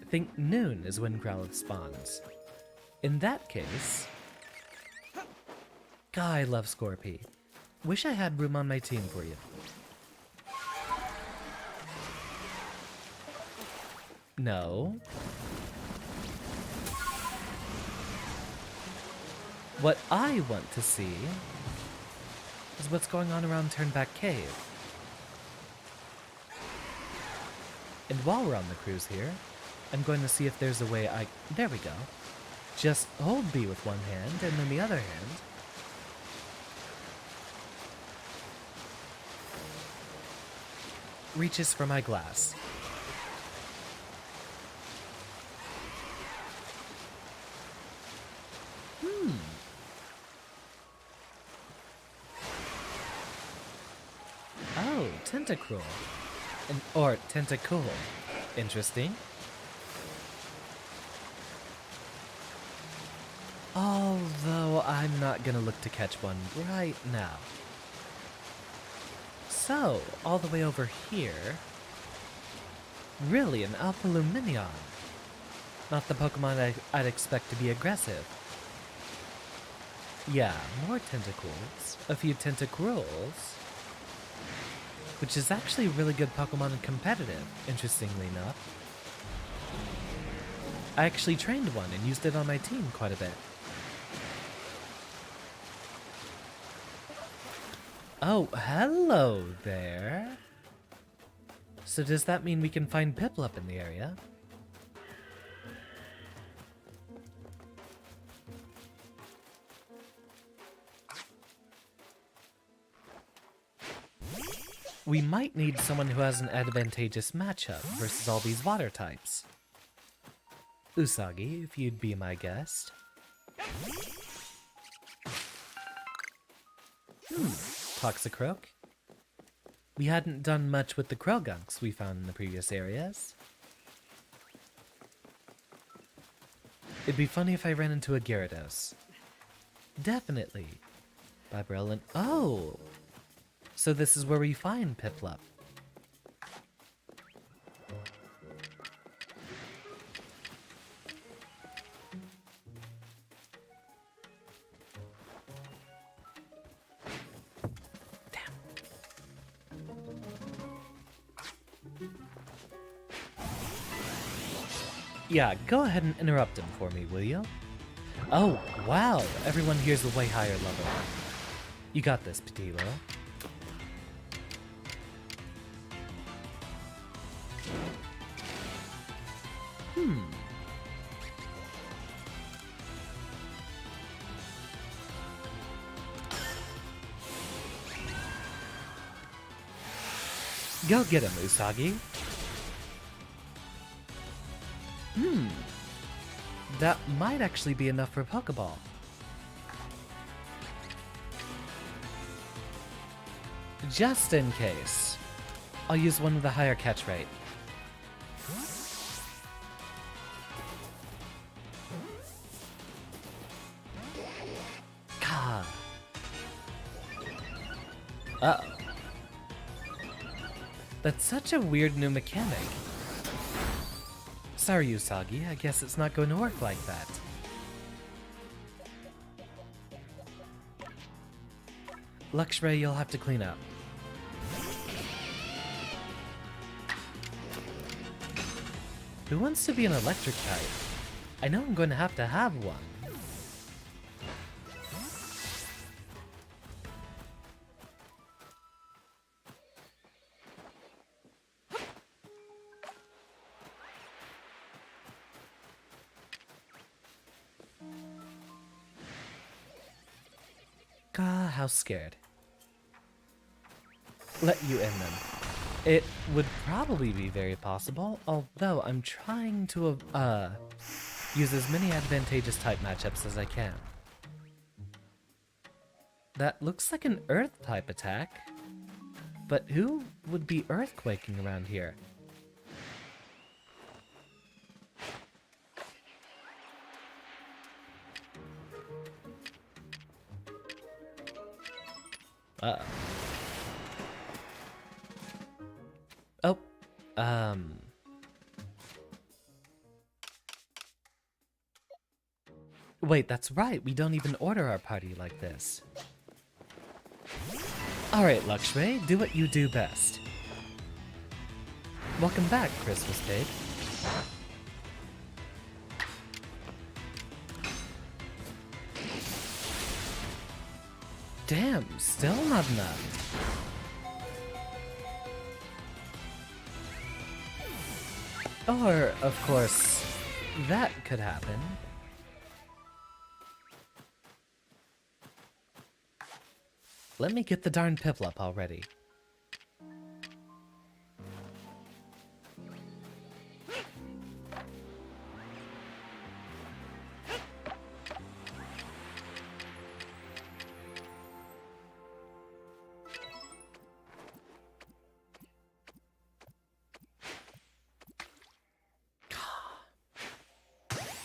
I think noon is when Growlithe spawns. In that case... God, I love Scorpy. Wish I had room on my team for you. No. What I want to see is what's going on around Turnback Cave. And while we're on the cruise here, I'm going to see if there's a way there we go. Just hold B with one hand, and then the other hand. Reaches for my glass. Oh, tentacruel. Or tentacool. Interesting. Although I'm not gonna look to catch one right now. So, all the way over here... Really, an Alpha Luminion. Not the Pokemon I'd expect to be aggressive. Yeah, more tentacles, a few tentacruels, which is actually a really good Pokemon and competitive, interestingly enough. I actually trained one and used it on my team quite a bit. Oh, hello there. So does that mean we can find Piplup in the area? We might need someone who has an advantageous matchup versus all these water types. Usagi, if you'd be my guest. Toxicroak. We hadn't done much with the Croagunks we found in the previous areas. It'd be funny if I ran into a Gyarados. Definitely. Bibarel. Oh! So this is where we find Piplup. Damn. Yeah, go ahead and interrupt him for me, will you? Oh, wow! Everyone here's a way higher level. You got this, Petilo. Go get him, Usagi. That might actually be enough for a Pokeball. Just in case, I'll use one with a higher catch rate. Gah. Uh-oh. That's such a weird new mechanic. Sorry, Usagi, I guess it's not going to work like that. Luxray, you'll have to clean up. Who wants to be an electric type? I know I'm going to have one. God, how scared. Let you in them. It would probably be very possible, although I'm trying to use as many advantageous type matchups as I can. That looks like an Earth type attack, but who would be earthquaking around here? Uh-oh. Oh, wait, that's right, we don't even order our party like this. Alright, Lakshmi, do what you do best. Welcome back, Christmas Pig. Damn, still not enough. Or, of course, that could happen. Let me get the darn Piplup already.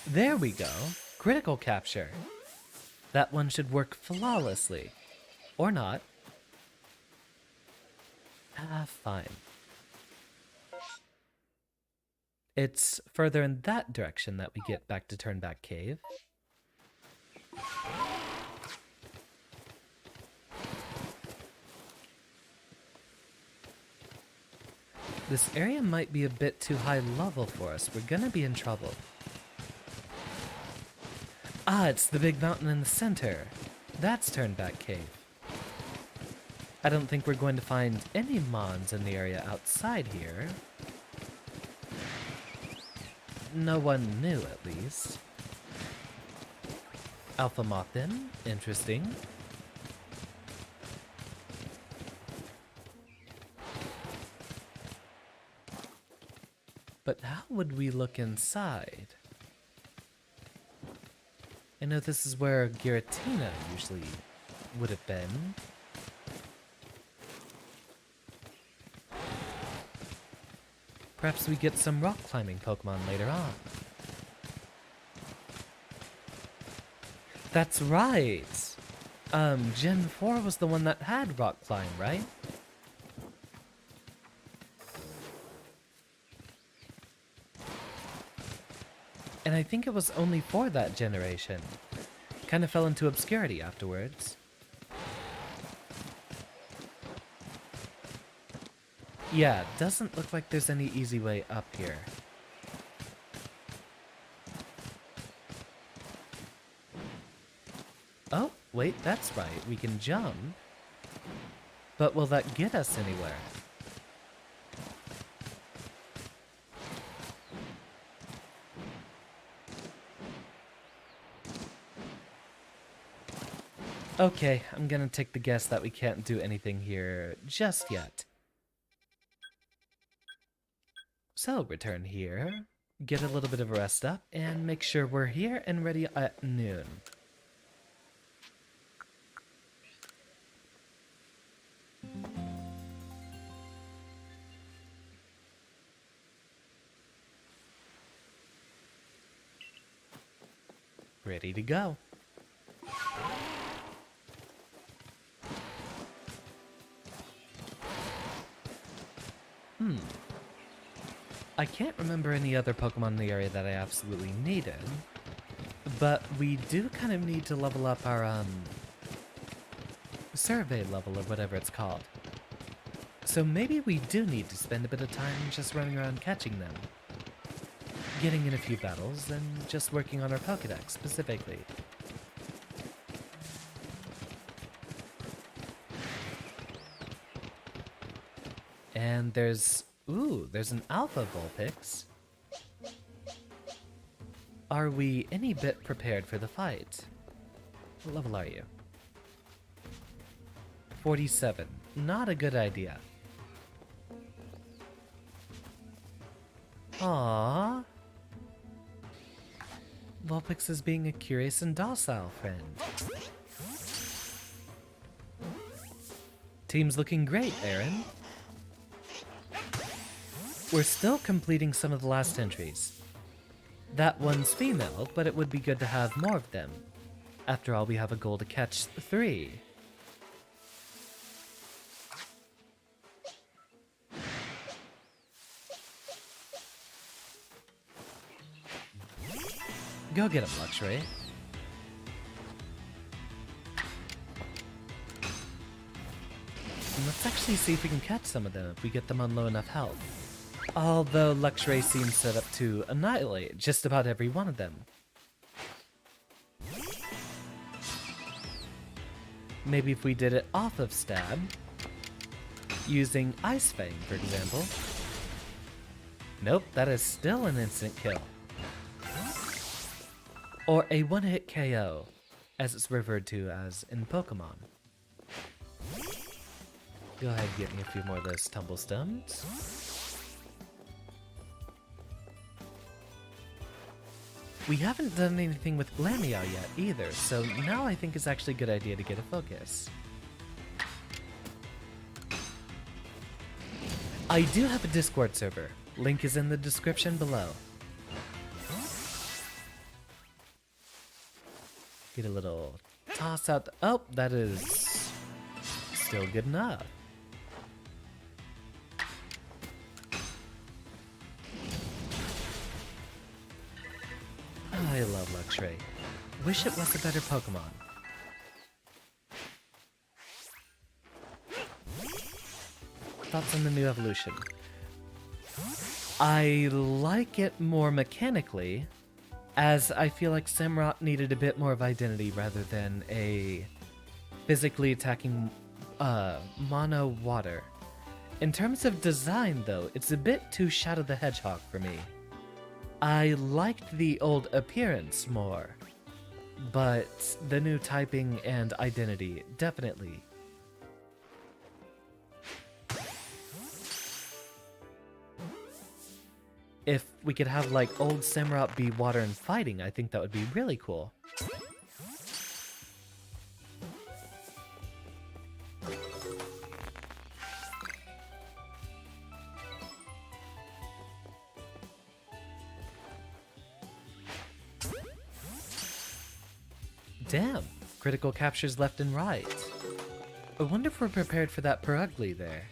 There we go. Critical capture. That one should work flawlessly. Or not. Fine. It's further in that direction that we get back to Turnback Cave. This area might be a bit too high level for us. We're gonna be in trouble. Ah, it's the big mountain in the center. That's Turnback Cave. I don't think we're going to find any mons in the area outside here. No one new, at least. Alpha Mothin, interesting. But how would we look inside? I know this is where Giratina usually would have been. Perhaps we get some rock climbing Pokemon later on. That's right! Gen 4 was the one that had rock climb, right? And I think it was only for that generation. Kind of fell into obscurity afterwards. Yeah, doesn't look like there's any easy way up here. Oh, wait, that's right. We can jump. But will that get us anywhere? Okay, I'm gonna take the guess that we can't do anything here just yet. So, return here, get a little bit of a rest up, and make sure we're here and ready at noon. Ready to go. I can't remember any other Pokemon in the area that I absolutely needed, but we do kind of need to level up our, survey level or whatever it's called. So maybe we do need to spend a bit of time just running around catching them, getting in a few battles, and just working on our Pokédex specifically. And there's an Alpha Vulpix. Are we any bit prepared for the fight? What level are you? 47. Not a good idea. Aww. Vulpix is being a curious and docile friend. Team's looking great, Aaron. We're still completing some of the last entries. That one's female, but it would be good to have more of them. After all, we have a goal to catch 3. Go get him, Luxray. and let's actually see if we can catch some of them if we get them on low enough health. Although Luxray seems set up to annihilate just about every one of them. Maybe if we did it off of stab, using Ice Fang, for example. Nope, that is still an instant kill. Or a one-hit KO, as it's referred to as in Pokemon. Go ahead and get me a few more of those tumble stones. We haven't done anything with Glameow yet either, so now I think it's actually a good idea to get a focus. I do have a Discord server. Link is in the description below. Get a little toss out. Oh, that is still good enough. I love Luxray. Wish it was a better Pokemon. Thoughts on the new evolution? I like it more mechanically, as I feel like Samurott needed a bit more of identity rather than a physically attacking mono water. In terms of design though, it's a bit too Shadow the Hedgehog for me. I liked the old appearance more, but the new typing and identity, definitely. If we could have like old Samurott be water and fighting, I think that would be really cool. Damn, critical captures left and right. I wonder if we're prepared for that Perugly there.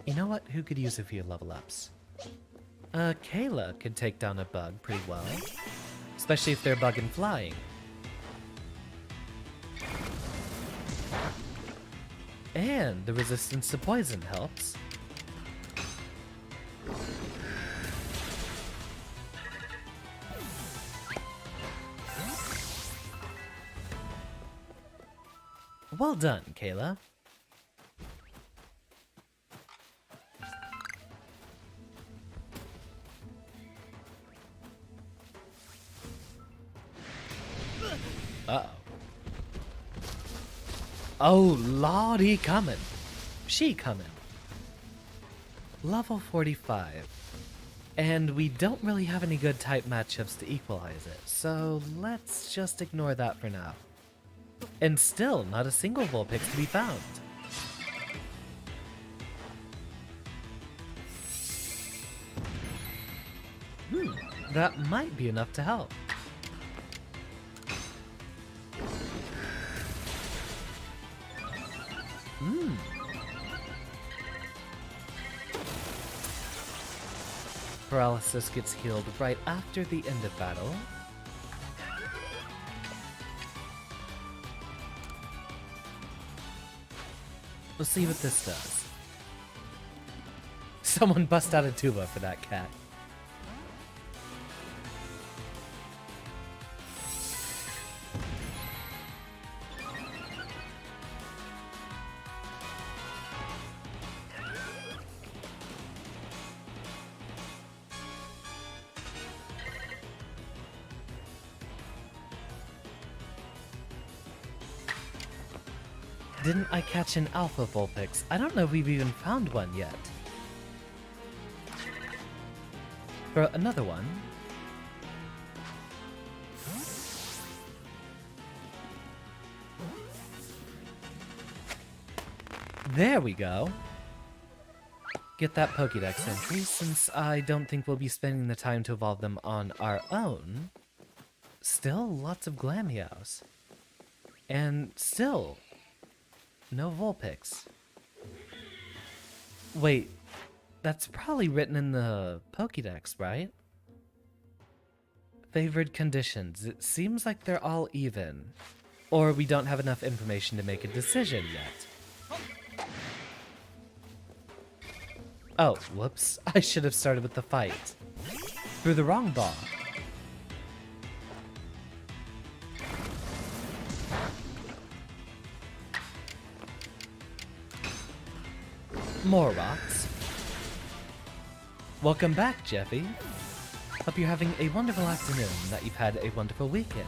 You know what? Who could use a few level ups? Kayla could take down a bug pretty well. Especially if they're bug and flying. And the resistance to poison helps. Well done, Kayla. Uh-oh. Oh, Lord, he coming. She coming. Level 45. And we don't really have any good type matchups to equalize it, so let's just ignore that for now. And still, not a single Vulpix to be found. That might be enough to help. Paralysis gets healed right after the end of battle. Let's see what this does. Someone bust out a tuba for that cat. Didn't I catch an Alpha Vulpix? I don't know if we've even found one yet. For another one. There we go. Get that Pokédex entry, since I don't think we'll be spending the time to evolve them on our own. Still lots of Glameows. And still no Vulpix. Wait, that's probably written in the Pokédex, right? Favored conditions. It seems like they're all even. or we don't have enough information to make a decision yet. Oh, whoops. I should have started with the fight. Threw the wrong ball. More rocks. Welcome back, Jeffy. Hope you're having a wonderful afternoon, that you've had a wonderful weekend.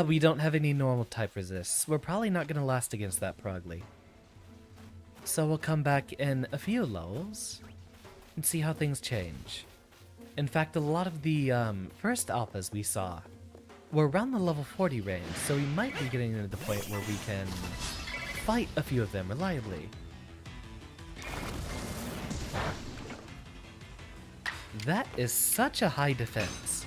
We don't have any normal type resists. We're probably not going to last against that Progly. So we'll come back in a few levels and see how things change. In fact, a lot of the first alphas we saw were around the level 40 range, so we might be getting to the point where we can fight a few of them reliably. That is such a high defense.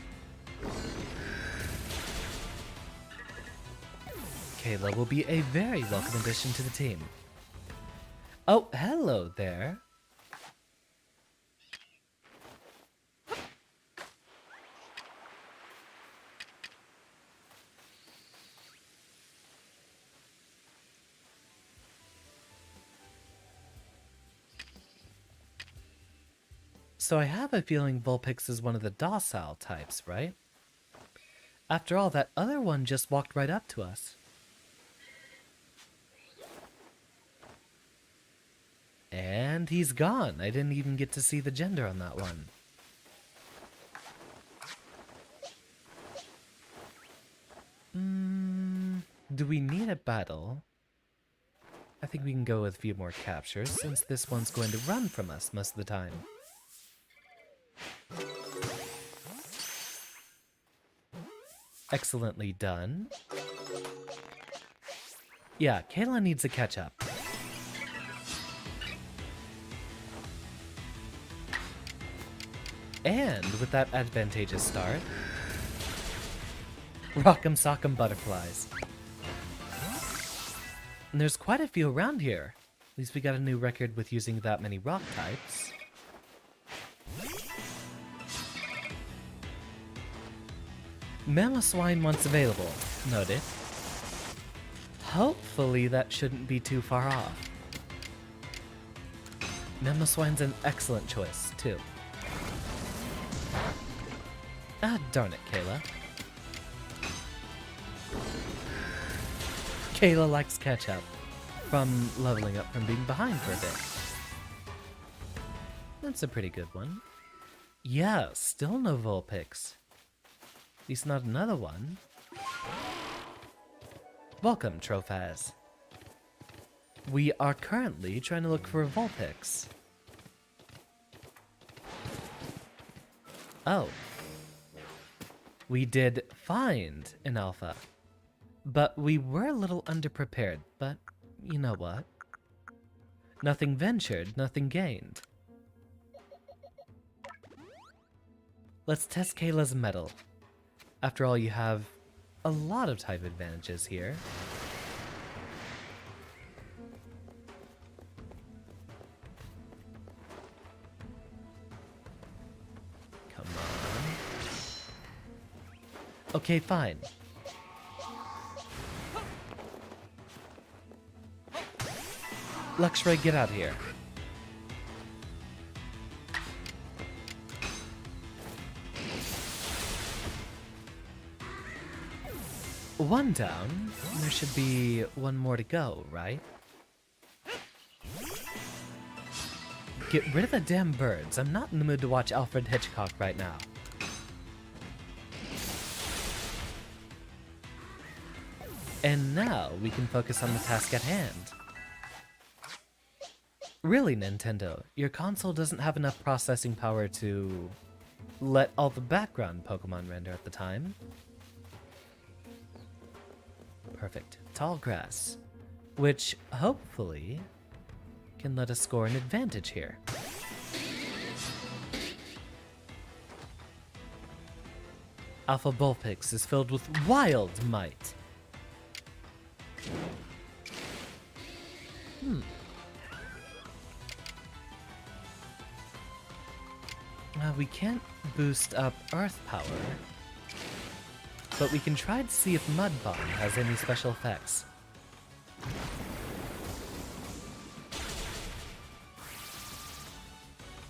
Kayla will be a very welcome addition to the team. Oh, hello there. So I have a feeling Vulpix is one of the docile types, right? After all, that other one just walked right up to us. And he's gone. I didn't even get to see the gender on that one. Do we need a battle? I think we can go with a few more captures, since this one's going to run from us most of the time. Excellently done. Yeah, Kayla needs a catch-up. And with that advantageous start, rock'em sock'em butterflies. And there's quite a few around here. At least we got a new record with using that many rock types. Mamoswine once available. Noted. Hopefully that shouldn't be too far off. Mamoswine's an excellent choice, too. Ah, darn it, Kayla. Kayla likes catch-up from leveling up from being behind for a bit. That's a pretty good one. Yeah, still no Vulpix. At least not another one. Welcome, Trophaz. We are currently trying to look for a Vulpix. Oh. We did find an alpha. But we were a little underprepared, but you know what? Nothing ventured, nothing gained. Let's test Kayla's mettle. After all, you have a lot of type advantages here. Come on. Okay, fine. Luxray, get out here. One down. There should be one more to go, right? Get rid of the damn birds. I'm not in the mood to watch Alfred Hitchcock right now. And now we can focus on the task at hand. Really, Nintendo, your console doesn't have enough processing power to let all the background Pokemon render at the time. Perfect. Tall grass, which hopefully can let us score an advantage here. Alpha Vulpix is filled with wild might. We can't boost up Earth power. but we can try to see if Mud Bomb has any special effects.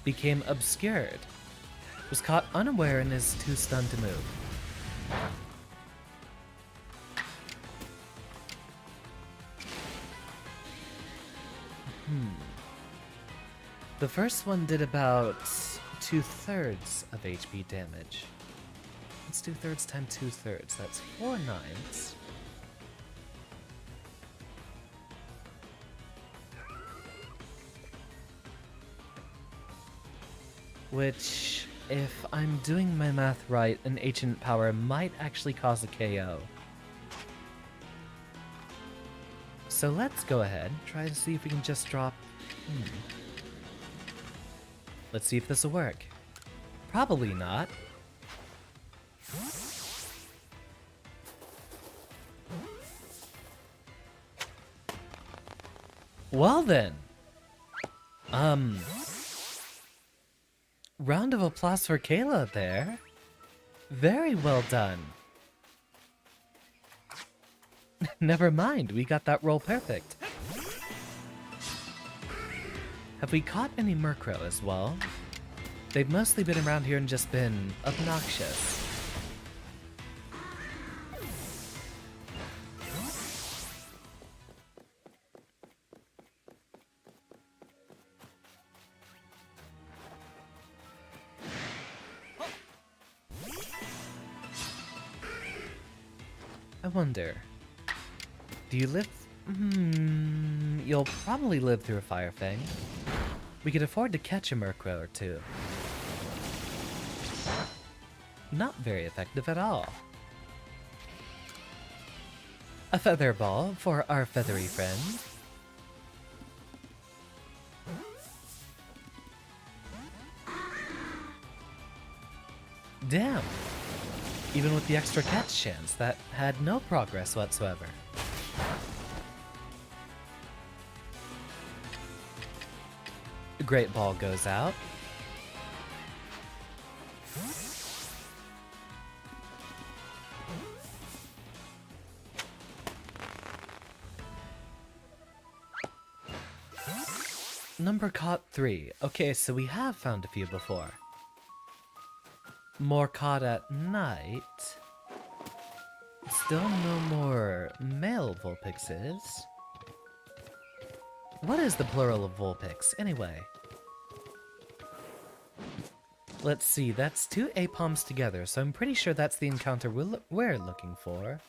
Became obscured. Was caught unaware and is too stunned to move. The first one did about 2/3 of HP damage. What's 2/3 times 2/3? That's 4 nines. Which, if I'm doing my math right, an Ancient Power might actually cause a KO. So let's go ahead, try to see if we can just drop... Let's see if this will work. Probably not. Well then. Round of applause for Kayla there. Very well done. Never mind, we got that roll perfect. Have we caught any Murkrow as well? They've mostly been around here and just been obnoxious. I wonder, do you live? You'll probably live through a Fire Fang. We could afford to catch a Murkrow or two. Not very effective at all. A Feather Ball for our feathery friend. Damn! Even with the extra catch chance, that had no progress whatsoever. A Great Ball goes out. Number caught 3. Okay, so we have found a few before. More caught at night. Still no more male Vulpixes. What is the plural of Vulpix, anyway? Let's see, that's 2 Apoms together, so I'm pretty sure that's the encounter we're looking for.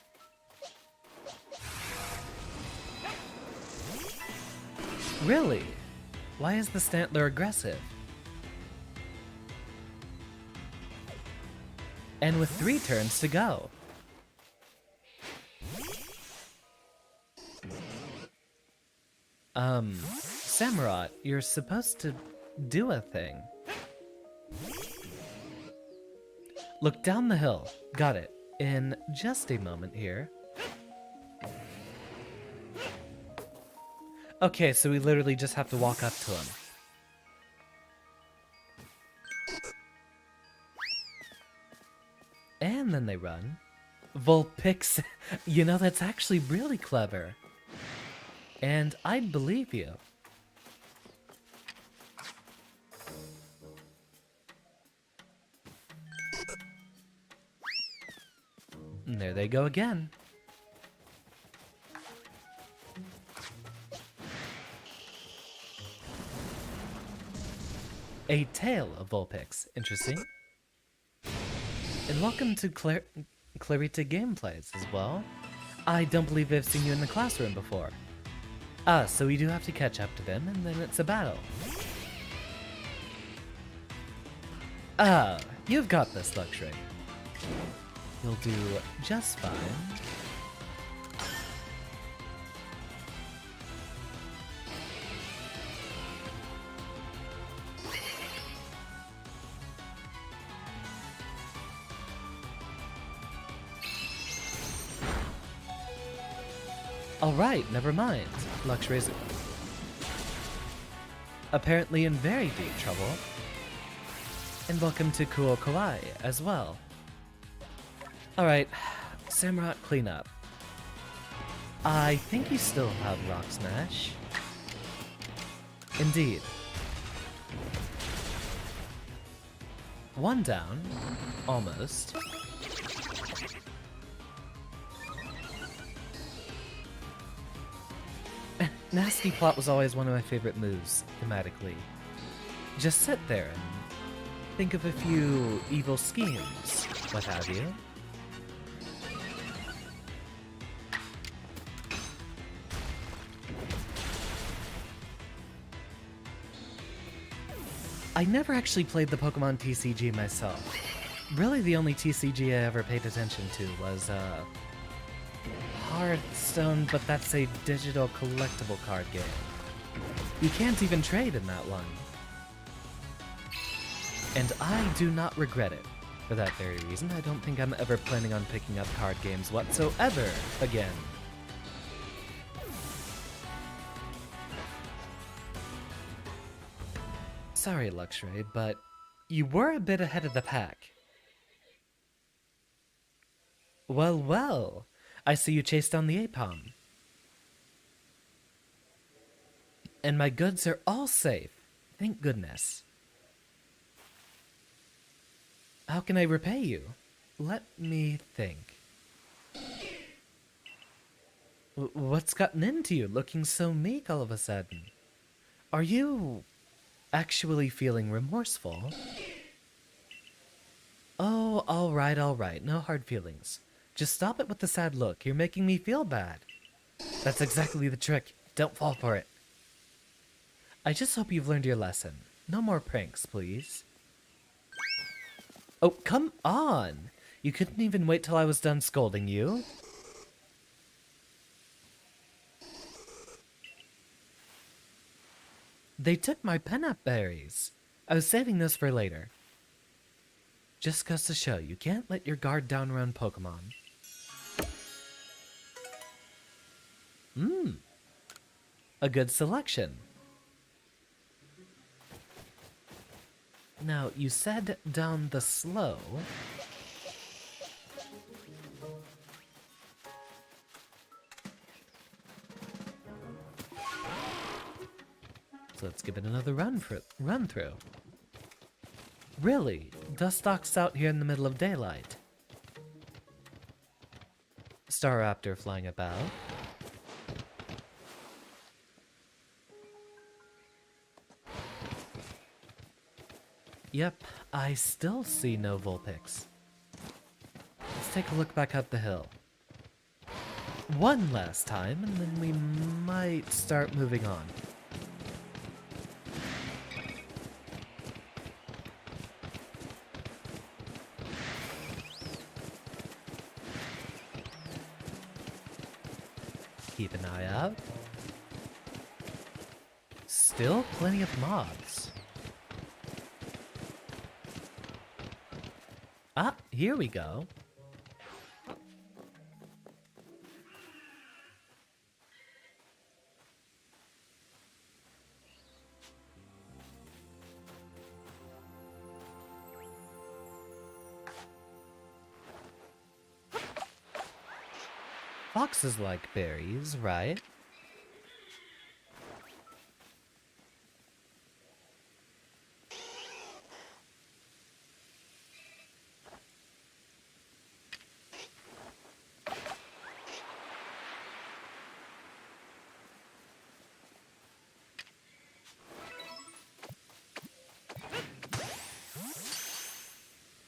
Really? Why is the Stantler aggressive? And with 3 turns to go. Samurott, you're supposed to do a thing. Look down the hill. Got it. In just a moment here. Okay, so we literally just have to walk up to him. And then they run. Vulpix, you know, that's actually really clever. And I'd believe you. And there they go again. A tail of Vulpix. Interesting. And welcome to Clarita Gameplays as well. I don't believe I've seen you in the classroom before. Ah, so we do have to catch up to them, and then it's a battle. Ah, you've got this, Luxray. You'll do just fine. Alright, never mind. Luxray's apparently in very deep trouble. And welcome to Kuo Kawaii as well. Alright, Samurott cleanup. I think you still have Rock Smash. Indeed. One down. Almost. Nasty Plot was always one of my favorite moves, thematically. Just sit there and think of a few evil schemes, what have you. I never actually played the Pokemon TCG myself. Really the only TCG I ever paid attention to was, Hearthstone, but that's a digital collectible card game. You can't even trade in that one. And I do not regret it. For that very reason, I don't think I'm ever planning on picking up card games whatsoever again. Sorry, Luxray, but you were a bit ahead of the pack. Well, well, I see you chased down the Apom. And my goods are all safe, thank goodness. How can I repay you? Let me think. What's gotten into you, looking so meek all of a sudden? Are you actually feeling remorseful? Oh, all right, no hard feelings. Just stop it with the sad look, you're making me feel bad. That's exactly the trick, don't fall for it. I just hope you've learned your lesson. No more pranks, please. Oh, come on! You couldn't even wait till I was done scolding you? They took my penap berries. I was saving those for later. Just goes to show, you can't let your guard down around Pokemon. A good selection. Now, you said down the slow. So let's give it another run through. Really? Dustox's out here in the middle of daylight. Staraptor flying about. Yep, I still see no Vulpix. Let's take a look back up the hill. One last time, and then we might start moving on. Keep an eye out. Still plenty of mobs. Ah, here we go. Foxes like berries, right?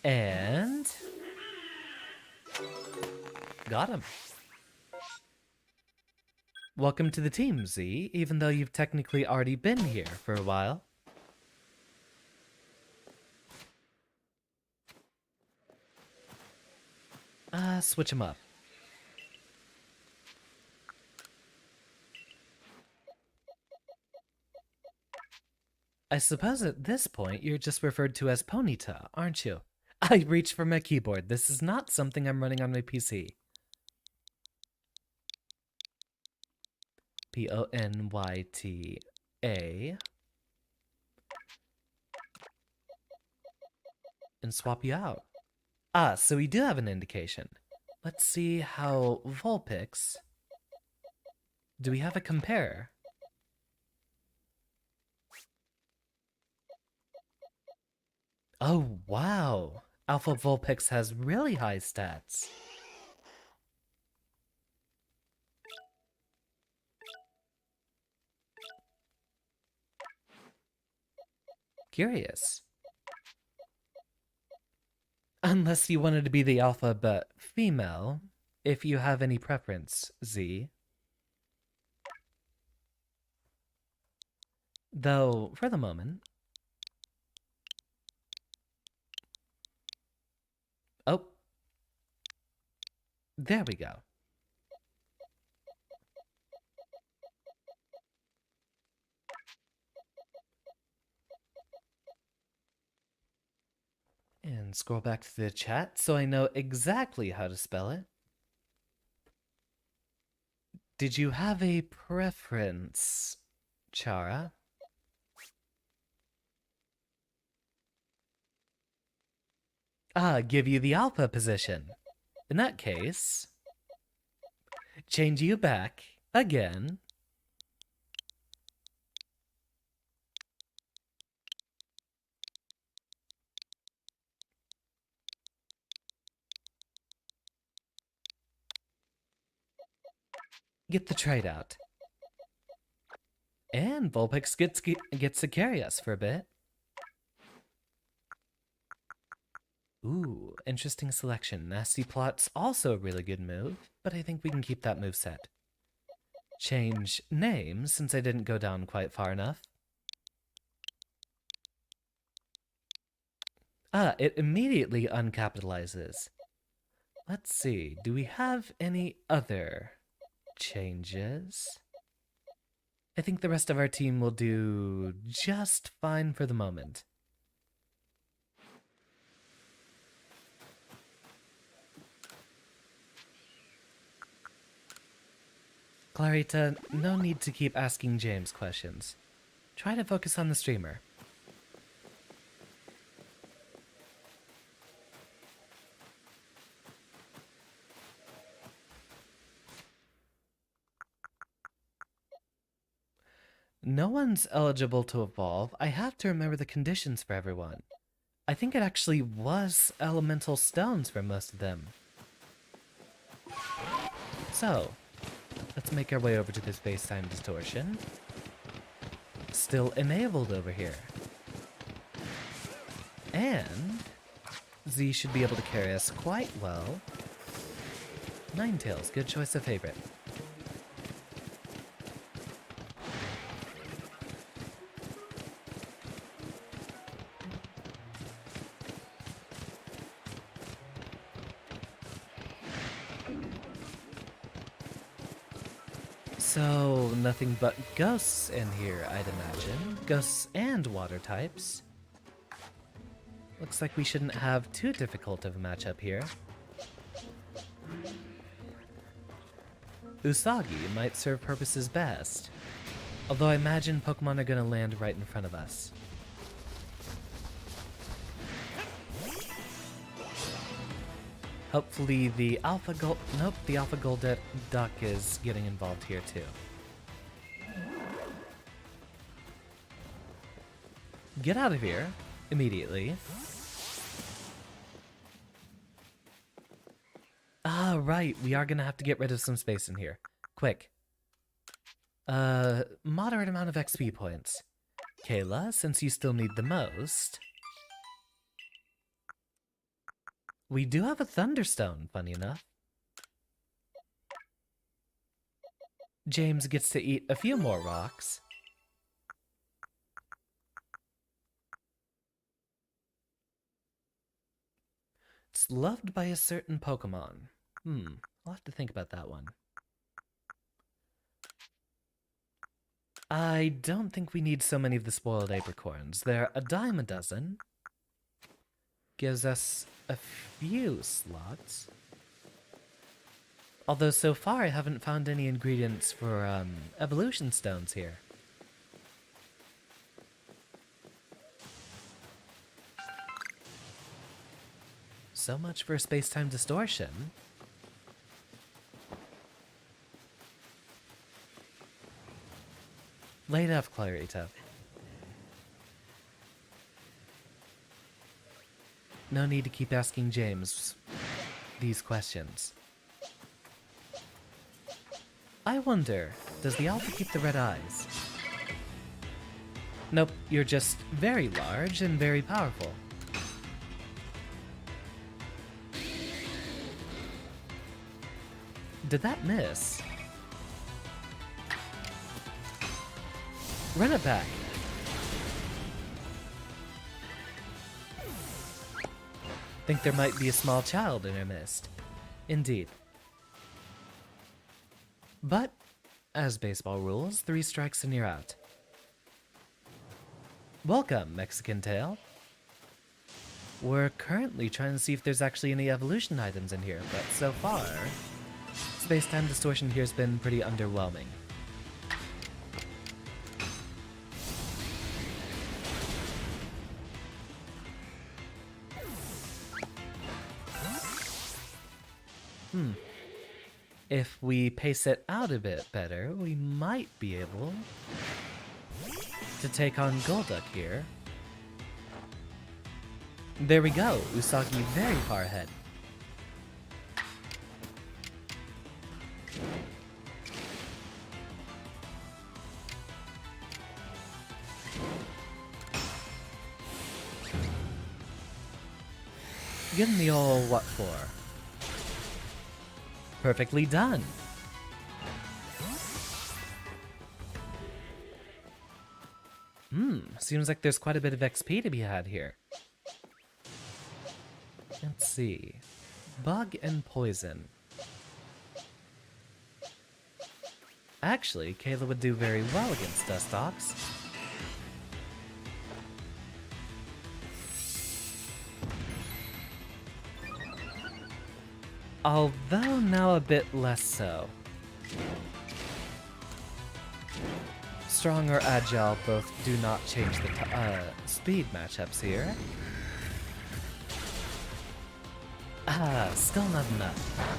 And got him. Welcome to the team, Z, even though you've technically already been here for a while. Switch him up. I suppose at this point you're just referred to as Ponyta, aren't you? I reached for my keyboard. This is not something I'm running on my PC. Ponyta. And swap you out. Ah, so we do have an indication. Let's see how Vulpix. Do we have a compare? Oh, wow. Alpha Vulpix has really high stats. Curious. Unless you wanted to be the alpha but female, if you have any preference, Z. Though, for the moment... Oh. There we go. And scroll back to the chat so I know exactly how to spell it. Did you have a preference, Chara? Give you the alpha position. In that case, change you back again. Get the trade out. And Vulpix gets to carry us for a bit. Ooh, interesting selection. Nasty Plot's also a really good move, but I think we can keep that move set. Change name, since I didn't go down quite far enough. It immediately uncapitalizes. Let's see, do we have any other changes? I think the rest of our team will do just fine for the moment. Clarita, no need to keep asking James questions. Try to focus on the streamer. No one's eligible to evolve. I have to remember the conditions for everyone. I think it actually was elemental stones for most of them. So, let's make our way over to this space-time distortion. Still enabled over here. And Z should be able to carry us quite well. Ninetales, good choice of favorite. So, nothing but ghosts in here, I'd imagine. Ghosts and water types. Looks like we shouldn't have too difficult of a matchup here. Usagi might serve purposes best, although I imagine Pokemon are gonna land right in front of us. Hopefully the Alpha Gold... Nope, the Alpha Goldet Duck is getting involved here too. Get out of here, immediately. Ah, right, we are gonna have to get rid of some space in here. Quick. Moderate amount of XP points. Kayla, since you still need the most... We do have a Thunderstone, funny enough. James gets to eat a few more rocks. It's loved by a certain Pokemon. I'll have to think about that one. I don't think we need so many of the spoiled apricorns. They're a dime a dozen. Gives us a few slots. Although so far I haven't found any ingredients for evolution stones here. So much for space-time distortion. Lay it off, Clarita. No need to keep asking James these questions. I wonder, does the alpha keep the red eyes? Nope, you're just very large and very powerful. Did that miss? Run it back. Think there might be a small child in her midst. Indeed. But, as baseball rules, 3 strikes and you're out. Welcome, Mexican Tail. We're currently trying to see if there's actually any evolution items in here, but so far, space-time distortion here has been pretty underwhelming. If we pace it out a bit better, we might be able to take on Golduck here. There we go, Usagi very far ahead. Give him the old what for? Perfectly done. Seems like there's quite a bit of XP to be had here. Let's see. Bug and poison. Actually, Kayla would do very well against Dustox. Although now a bit less so. Strong or agile both do not change the speed matchups here. Still not enough.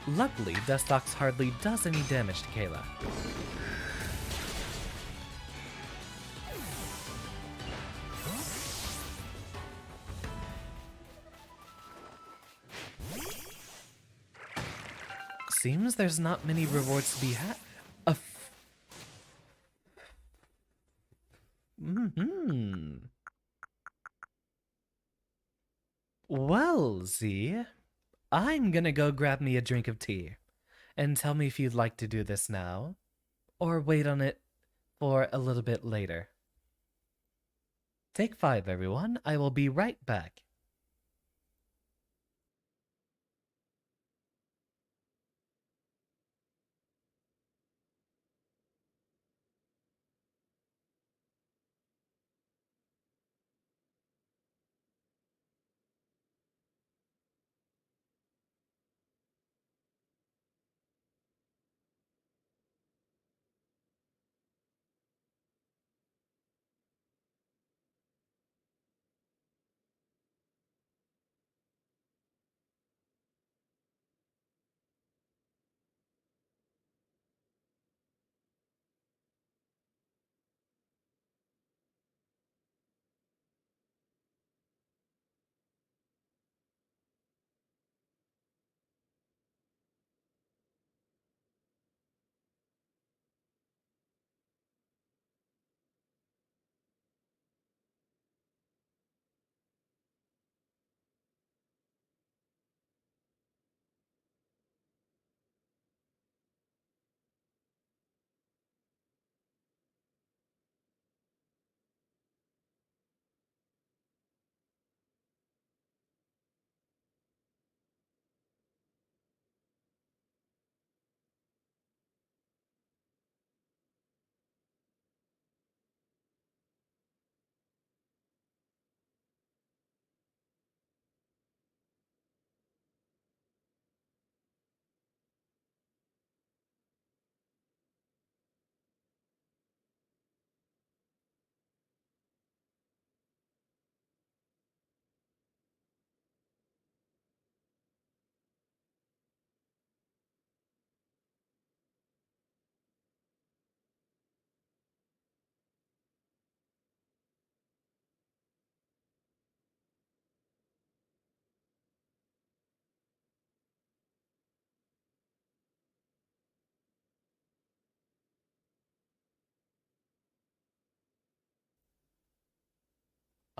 Luckily, Dustox hardly does any damage to Kayla. Seems there's not many rewards to be had. Well, Z, I'm gonna go grab me a drink of tea. And tell me if you'd like to do this now, or wait on it for a little bit later. Take 5, everyone. I will be right back.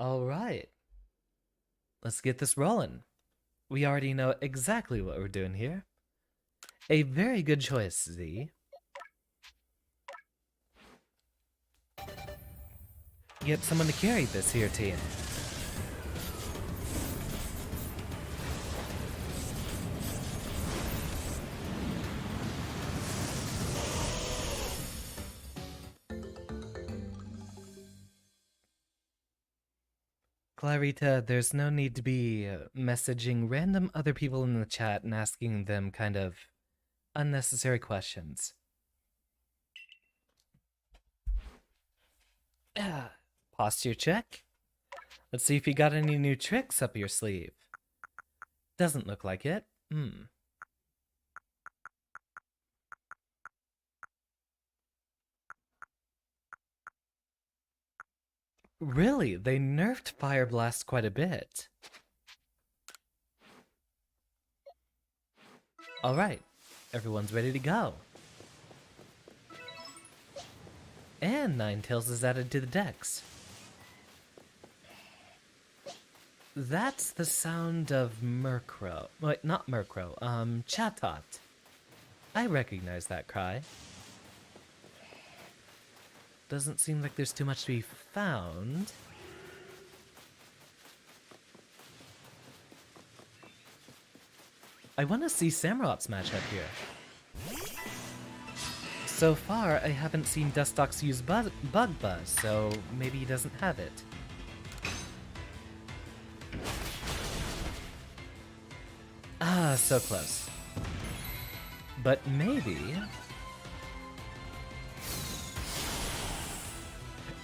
Alright, let's get this rolling. We already know exactly what we're doing here. A very good choice, Z. Get someone to carry this here team. Clarita, there's no need to be messaging random other people in the chat and asking them kind of unnecessary questions. Posture check. Let's see if you got any new tricks up your sleeve. Doesn't look like it. Really? They nerfed Fire Blast quite a bit. Alright, everyone's ready to go. And Ninetales is added to the decks. That's the sound of Murkrow. Wait, not Murkrow, Chatot. I recognize that cry. Doesn't seem like there's too much to be found. I want to see Samurot's matchup here. So far, I haven't seen Dustox use Bug Buzz, so maybe he doesn't have it. Ah, so close. But maybe...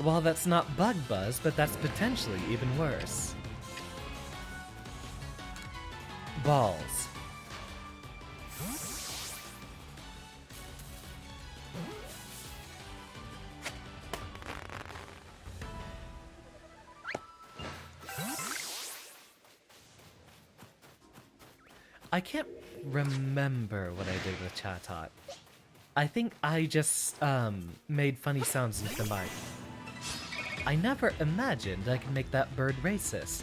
Well, that's not Bug Buzz, but that's potentially even worse. Balls. I can't remember what I did with Chatot. I think I just made funny sounds into the mic. I never imagined I could make that bird racist.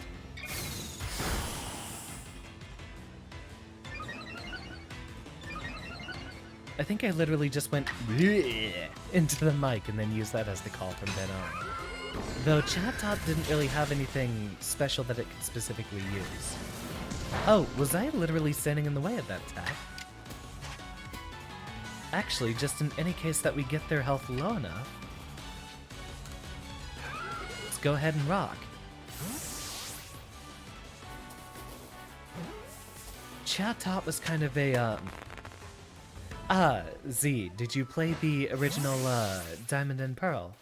I think I literally just went into the mic and then used that as the call from then on. Though Chatot didn't really have anything special that it could specifically use. Oh, was I literally standing in the way of that attack? Actually, just in any case that we get their health low enough, let's go ahead and rock. Chatot was kind of a, Z, did you play the original, Diamond and Pearl?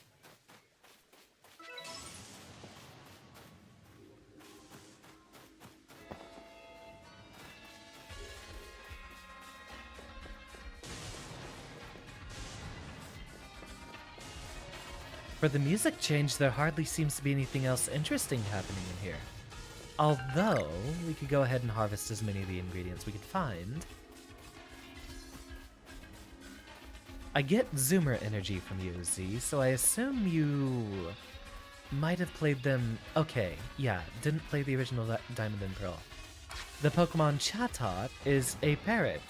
For the music change, there hardly seems to be anything else interesting happening in here. Although, we could go ahead and harvest as many of the ingredients we could find. I get Zoomer energy from you, Z, so I assume you might have played them... Okay, yeah, didn't play the original Diamond and Pearl. The Pokemon Chatot is a parrot,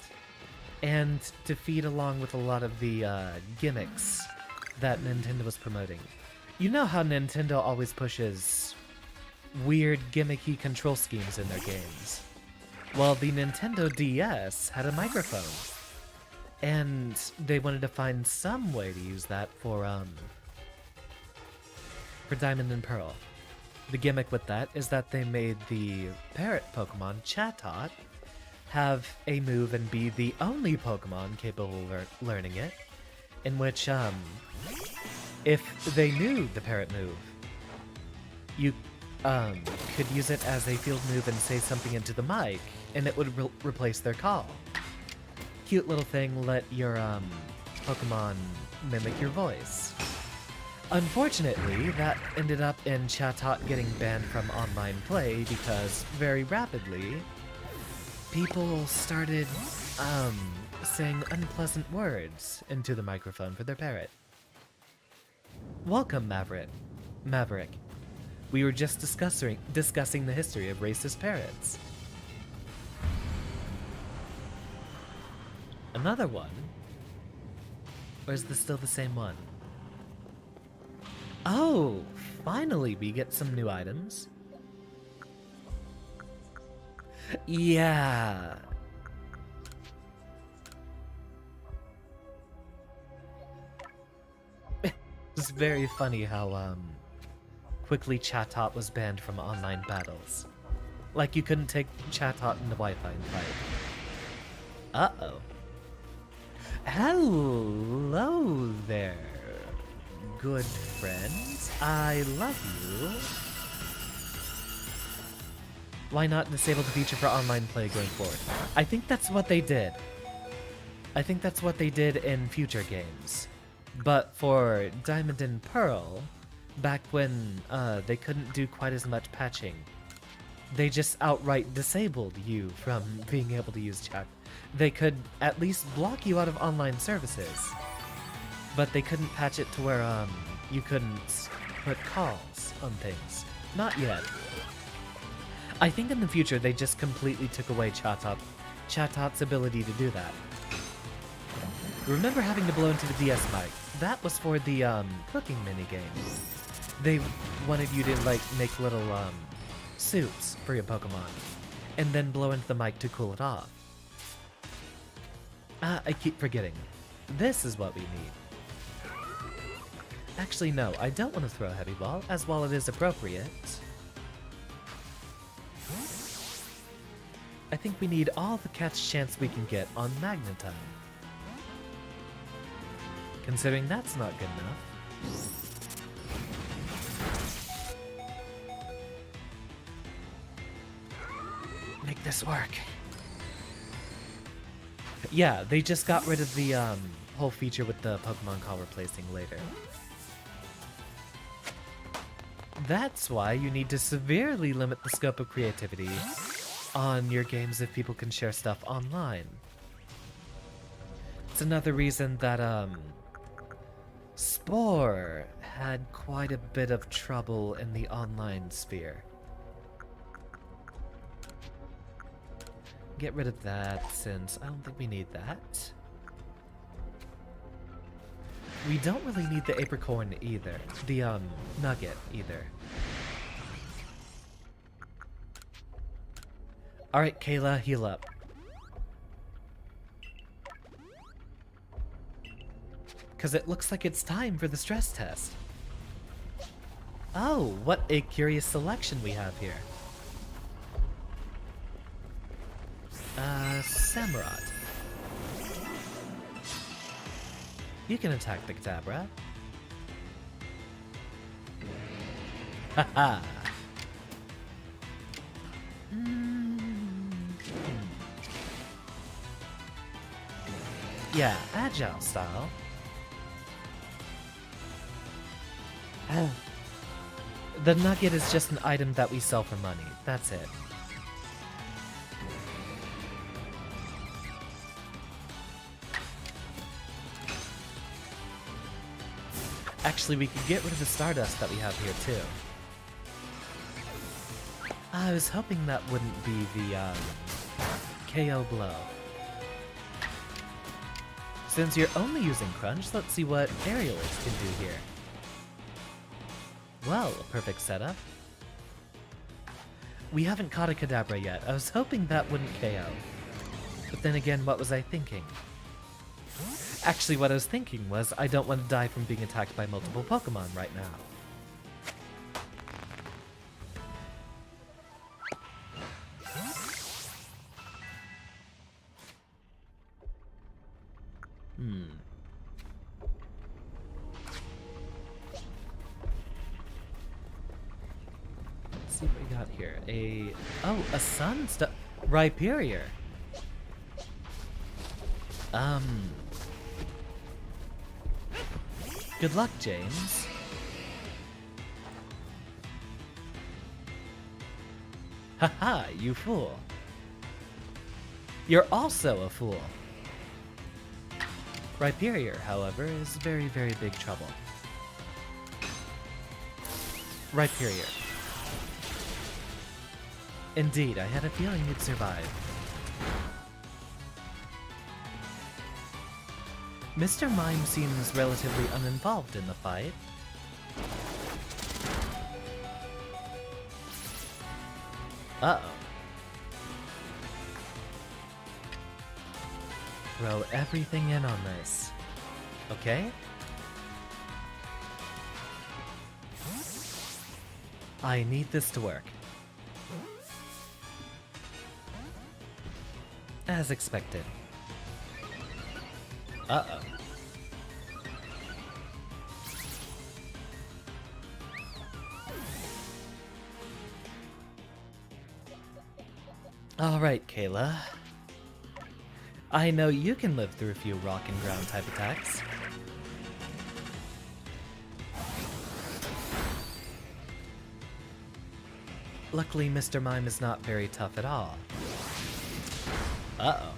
and to feed along with a lot of the gimmicks that Nintendo was promoting. You know how Nintendo always pushes weird gimmicky control schemes in their games? Well, the Nintendo DS had a microphone, and they wanted to find some way to use that for Diamond and Pearl. The gimmick with that is that they made the parrot Pokemon Chatot have a move and be the only Pokemon capable of learning it, in which, if they knew the parrot move, you, could use it as a field move and say something into the mic, and it would replace their call. Cute little thing, let your, Pokemon mimic your voice. Unfortunately, that ended up in Chatot getting banned from online play because, very rapidly, people started, saying unpleasant words into the microphone for their parrot. Welcome, Maverick. We were just discussing the history of racist parrots. Another one? Or is this still the same one? Oh, finally we get some new items. Yeah. It's very funny how, quickly Chatot was banned from online battles. Like you couldn't take Chatot into Wi-Fi and fight. Uh-oh. Hello there, good friends. I love you. Why not disable the feature for online play going forward? I think that's what they did. I think that's what they did in future games. But for Diamond and Pearl, back when they couldn't do quite as much patching, they just outright disabled you from being able to use chat. They could at least block you out of online services, but they couldn't patch it to where you couldn't put calls on things. Not yet. I think in the future they just completely took away Chatot's ability to do that. Remember having to blow into the DS mic? That was for the cooking minigame. They wanted you to like make little suits for your Pokemon, and then blow into the mic to cool it off. I keep forgetting. This is what we need. Actually, no, I don't want to throw a heavy ball, as while it is appropriate, I think we need all the catch chance we can get on Magnetite. Considering that's not good enough. Make this work. Yeah, they just got rid of the whole feature with the Pokemon call replacing later. That's why you need to severely limit the scope of creativity on your games if people can share stuff online. It's another reason that Spore had quite a bit of trouble in the online sphere. Get rid of that, since I don't think we need that. We don't really need the apricorn either. The, nugget either. Alright, Kayla, heal up. Because it looks like it's time for the stress test. Oh, what a curious selection we have here. Samurott. You can attack the Kadabra. Haha. Yeah, agile style. The nugget is just an item that we sell for money. That's it. Actually, we could get rid of the Stardust that we have here, too. I was hoping that wouldn't be the, KO blow. Since you're only using Crunch, let's see what Aerialist can do here. Well, a perfect setup. We haven't caught a Kadabra yet. I was hoping that wouldn't KO. But then again, what was I thinking? Actually, what I was thinking was, I don't want to die from being attacked by multiple Pokemon right now. Let's see what we got here. A Sunstone Rhyperior. Good luck, James. Haha, you fool. You're also a fool. Rhyperior, however, is very, very big trouble. Rhyperior. Indeed, I had a feeling you'd survive. Mr. Mime seems relatively uninvolved in the fight. Uh-oh. Throw everything in on this. Okay? I need this to work. As expected. Uh-oh. Alright, Kayla. I know you can live through a few rock and ground type attacks. Luckily, Mr. Mime is not very tough at all. Uh-oh.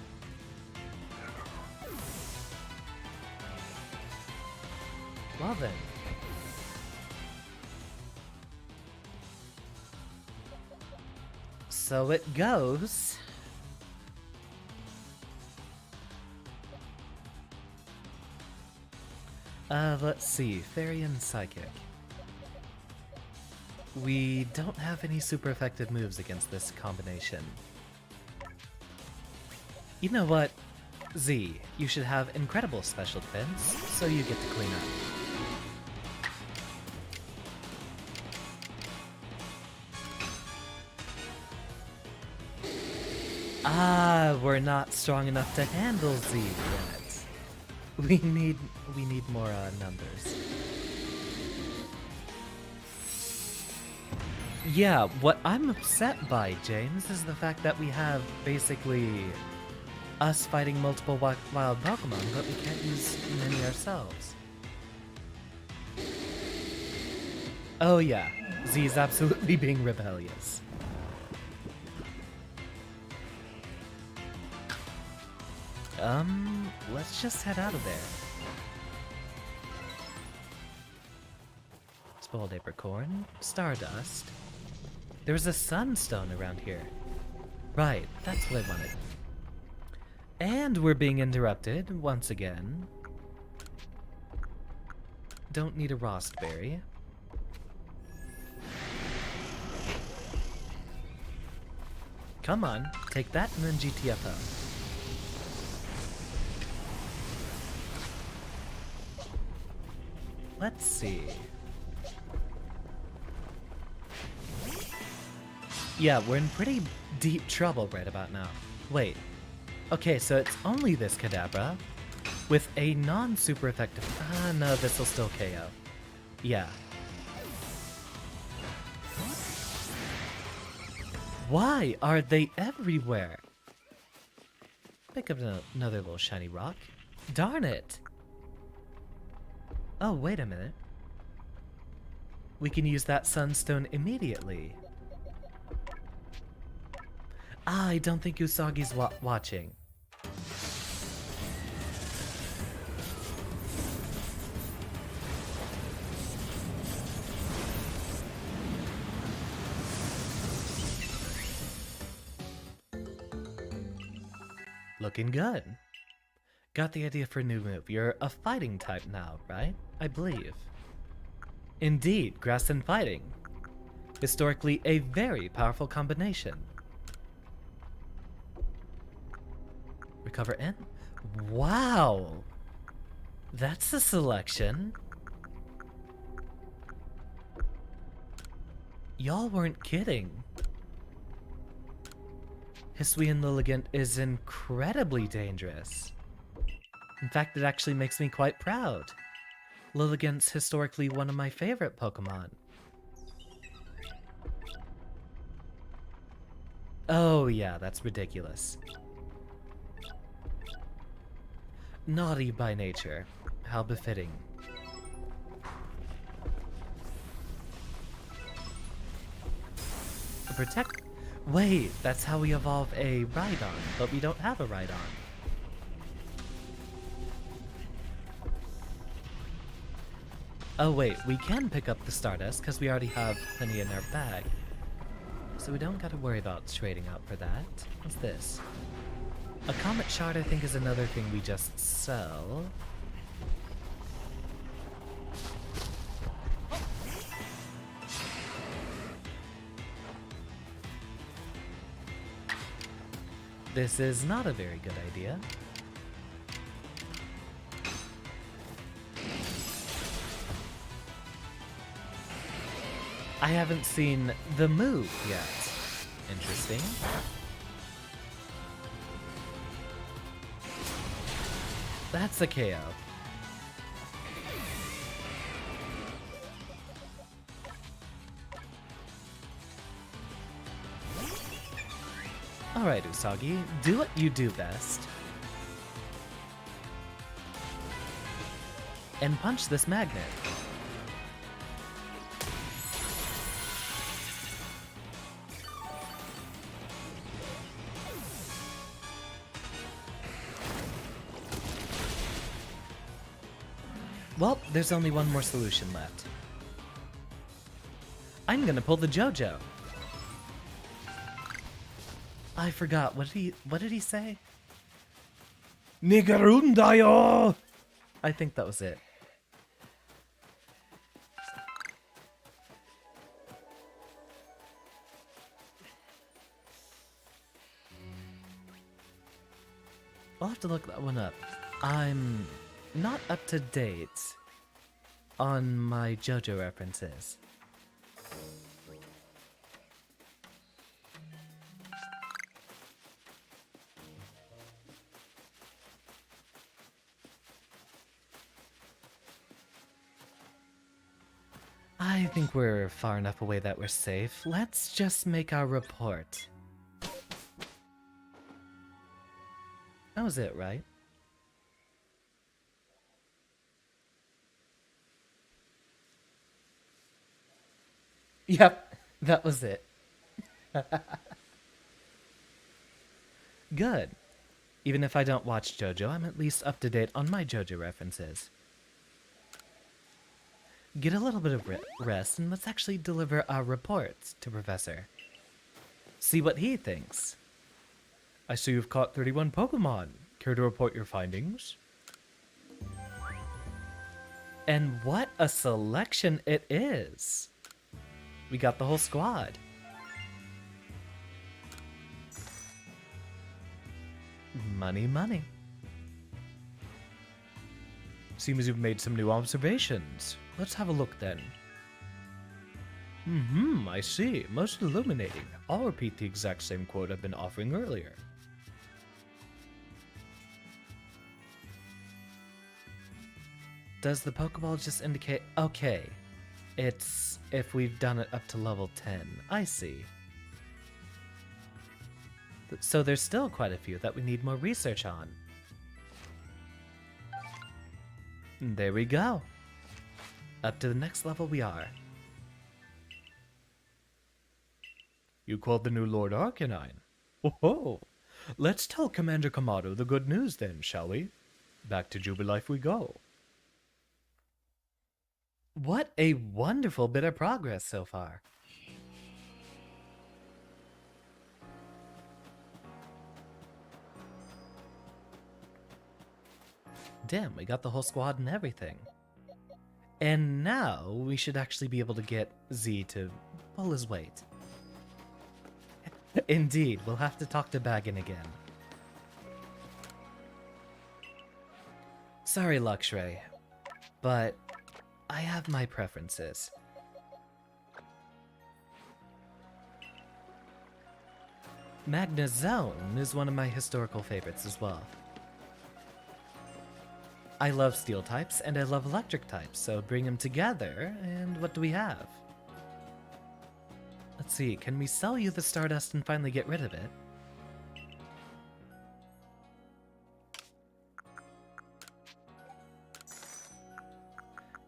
Well then. So it goes. Let's see. Fairy and Psychic. We don't have any super effective moves against this combination. You know what? Z, you should have incredible special defense, so you get to clean up. Ah, we're not strong enough to handle Z yet. We need more numbers. Yeah, what I'm upset by, James, is the fact that we have basically us fighting multiple wild Pokemon, but we can't use many ourselves. Oh yeah, Z is absolutely being rebellious. Let's just head out of there. Spoiled apricorn, Stardust. There's a sunstone around here. Right, that's what I wanted. And we're being interrupted once again. Don't need a Rostberry. Come on, take that and then GTFO. Let's see. Yeah, we're in pretty deep trouble right about now. Wait. Okay, so it's only this Kadabra with a non-super effective... Ah, no, this'll still KO. Yeah. Why are they everywhere? Pick up another little shiny rock. Darn it! Oh, wait a minute. We can use that sunstone immediately. Ah, I don't think Usagi's watching. Looking good. Got the idea for a new move. You're a fighting type now, right? I believe. Indeed, grass and fighting. Historically, a very powerful combination. Recover N? Wow! That's a selection. Y'all weren't kidding. Hisuian Lilligant is incredibly dangerous. In fact, it actually makes me quite proud. Lilligant's historically one of my favorite Pokemon. Oh yeah, that's ridiculous. Naughty by nature. How befitting. A protect... Wait, that's how we evolve a Rhydon, but we don't have a Rhydon. Oh wait, we can pick up the Stardust because we already have plenty in our bag. So we don't gotta worry about trading out for that. What's this? A comet shard, I think, is another thing we just sell. This is not a very good idea. I haven't seen the move yet. Interesting. That's a KO. Alright, Usagi, do what you do best. And punch this magnet. Well, there's only one more solution left. I'm gonna pull the JoJo. I forgot. What did he say? Nigarundayo! I think that was it. I'll have to look that one up. I'm not up to date on my JoJo references. I think we're far enough away that we're safe. Let's just make our report. That was it, right? Yep, that was it. Good. Even if I don't watch JoJo, I'm at least up to date on my JoJo references. Get a little bit of rest, and let's actually deliver our reports to Professor. See what he thinks. I see you've caught 31 Pokemon. Care to report your findings? And what a selection it is! We got the whole squad. Money, money. Seems you've made some new observations. Let's have a look then. I see. Most illuminating. I'll repeat the exact same quote I've been offering earlier. Does the Pokeball just indicate... Okay. It's if we've done it up to level 10. I see. So there's still quite a few that we need more research on. There we go. Up to the next level we are. You called the new Lord Arcanine. Oh, let's tell Commander Kamado the good news then, shall we? Back to Jubilife we go. What a wonderful bit of progress so far. Damn, we got the whole squad and everything. And now we should actually be able to get Z to pull his weight. Indeed, we'll have to talk to Baggin again. Sorry, Luxray, but I have my preferences. Magna Zone is one of my historical favorites as well. I love steel types and I love electric types, so bring them together, and what do we have? Let's see, can we sell you the Stardust and finally get rid of it?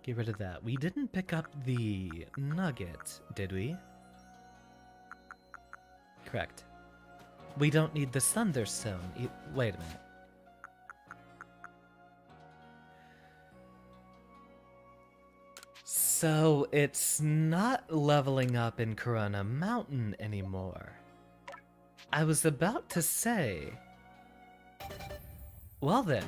Get rid of that. We didn't pick up the Nugget, did we? Correct. We don't need the Thunderstone. Wait a minute. So it's not leveling up in Corona Mountain anymore. I was about to say... Well then.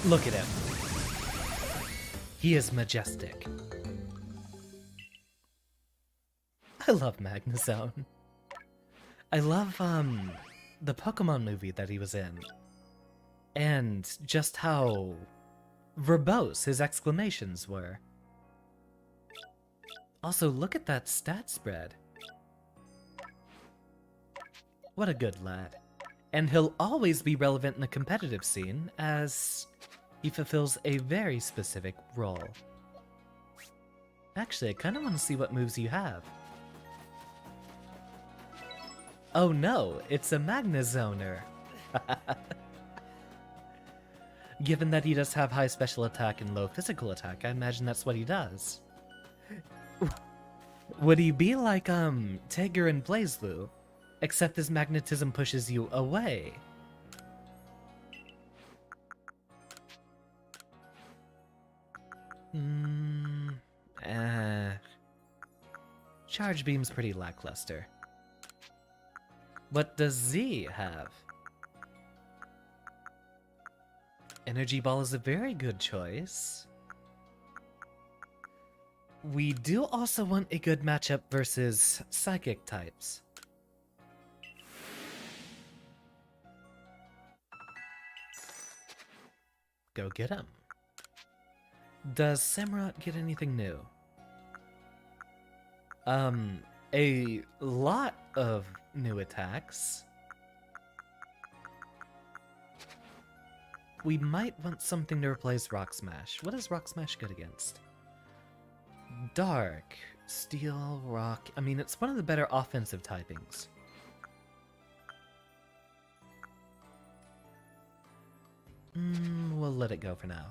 Look at him. He is majestic. I love Magnezone. I love, the Pokemon movie that he was in. And just how verbose his exclamations were. Also, look at that stat spread. What a good lad. And he'll always be relevant in the competitive scene, as he fulfills a very specific role. Actually, I kind of want to see what moves you have. Oh no, it's a Magnezoner. Given that he does have high special attack and low physical attack, I imagine that's what he does. Would he be like, Tigger and BlazBlue, except his magnetism pushes you away? Charge Beam's pretty lackluster. What does Z have? Energy Ball is a very good choice. We do also want a good matchup versus Psychic types. Go get him. Does Samurott get anything new? A lot of new attacks. We might want something to replace Rock Smash. What is Rock Smash good against? Dark, Steel, Rock. I mean, it's one of the better offensive typings. We'll let it go for now.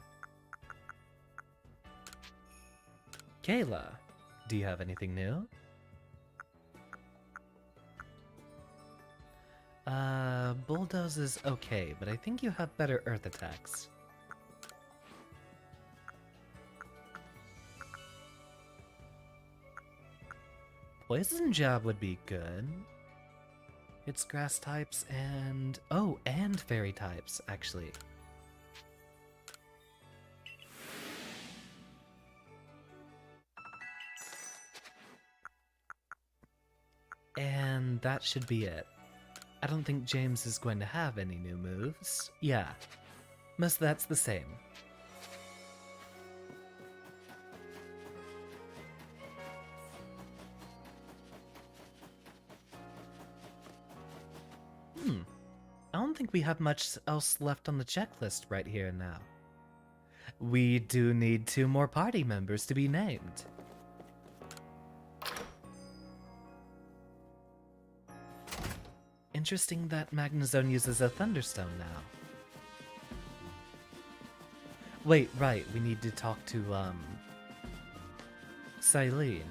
Kayla, do you have anything new? Bulldoze is okay, but I think you have better earth attacks. Poison Jab would be good. It's grass types and... oh, and fairy types, actually. And that should be it. I don't think James is going to have any new moves. Yeah, most of that's the same. I don't think we have much else left on the checklist right here and now. We do need 2 more party members to be named. Interesting that Magnezone uses a Thunderstone now. Wait, right, we need to talk to, Silene.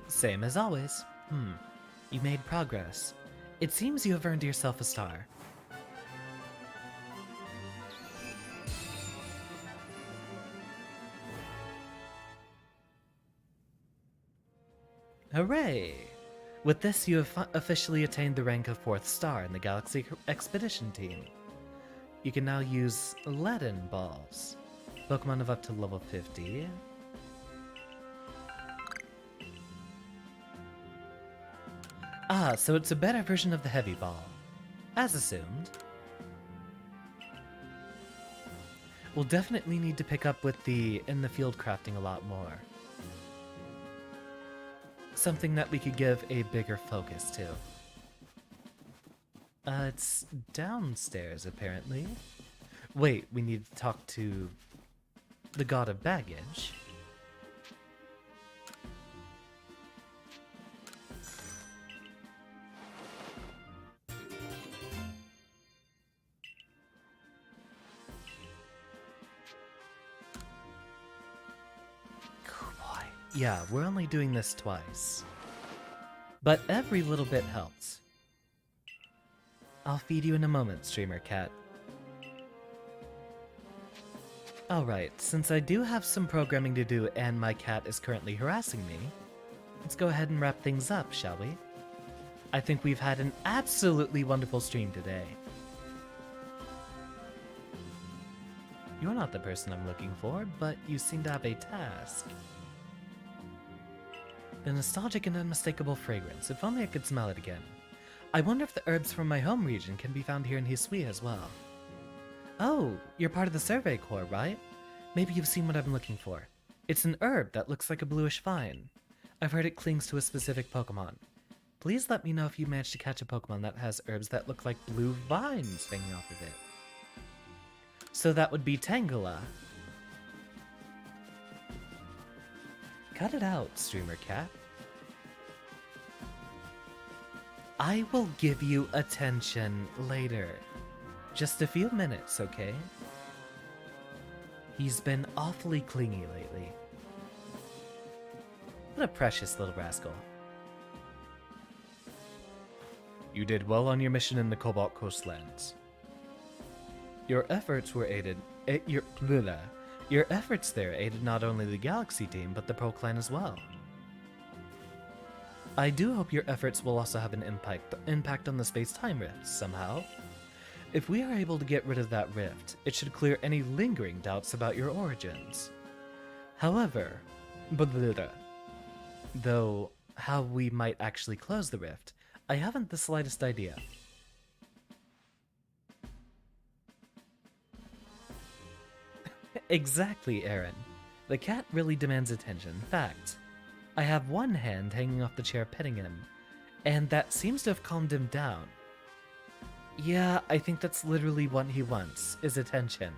Same as always. You made progress. It seems you have earned yourself a star. Hooray! With this, you have officially attained the rank of 4th star in the Galaxy Expedition team. You can now use Leaden Balls. Pokemon of up to level 50. Ah, so it's a better version of the Heavy Ball. As assumed. We'll definitely need to pick up with the in-the-field crafting a lot more. Something that we could give a bigger focus to. It's downstairs, apparently. Wait, we need to talk to the God of Baggage. Cool boy. Yeah, we're only doing this twice. But every little bit helps. I'll feed you in a moment, Streamer Cat. Alright, since I do have some programming to do and my cat is currently harassing me, let's go ahead and wrap things up, shall we? I think we've had an absolutely wonderful stream today. You're not the person I'm looking for, but you seem to have a task. The nostalgic and unmistakable fragrance, if only I could smell it again. I wonder if the herbs from my home region can be found here in Hisui as well. Oh, you're part of the Survey Corps, right? Maybe you've seen what I'm looking for. It's an herb that looks like a bluish vine. I've heard it clings to a specific Pokemon. Please let me know if you manage to catch a Pokemon that has herbs that look like blue vines hanging off of it. So that would be Tangela. Cut it out, Streamer Cat. I will give you attention later. Just a few minutes, okay? He's been awfully clingy lately. What a precious little rascal. You did well on your mission in the Cobalt Coastlands. Your efforts were aided. Your efforts there aided not only the Galaxy team, but the Pro Clan as well. I do hope your efforts will also have an impact on the space-time rift somehow. If we are able to get rid of that rift, it should clear any lingering doubts about your origins. However, though how we might actually close the rift, I haven't the slightest idea. Exactly, Aaron. The cat really demands attention. In fact, I have one hand hanging off the chair petting him, and that seems to have calmed him down. Yeah, I think that's literally what he wants, is attention.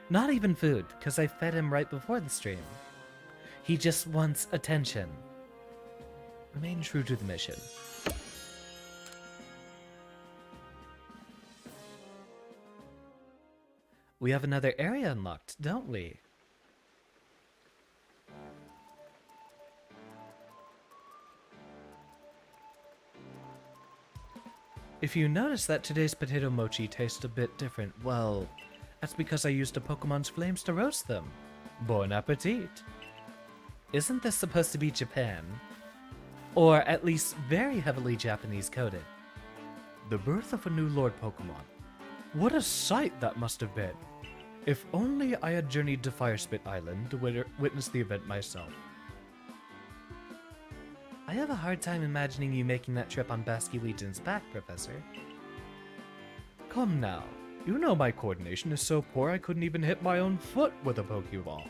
Not even food, because I fed him right before the stream. He just wants attention. Remain true to the mission. We have another area unlocked, don't we? If you notice that today's potato mochi tastes a bit different, well, that's because I used a Pokemon's flames to roast them. Bon appetit! Isn't this supposed to be Japan? Or at least very heavily Japanese coded. The birth of a new Lord Pokemon. What a sight that must have been! If only I had journeyed to Firespit Island to witness the event myself. I have a hard time imagining you making that trip on Basculegion's back, Professor. Come now. You know my coordination is so poor I couldn't even hit my own foot with a Pokeball.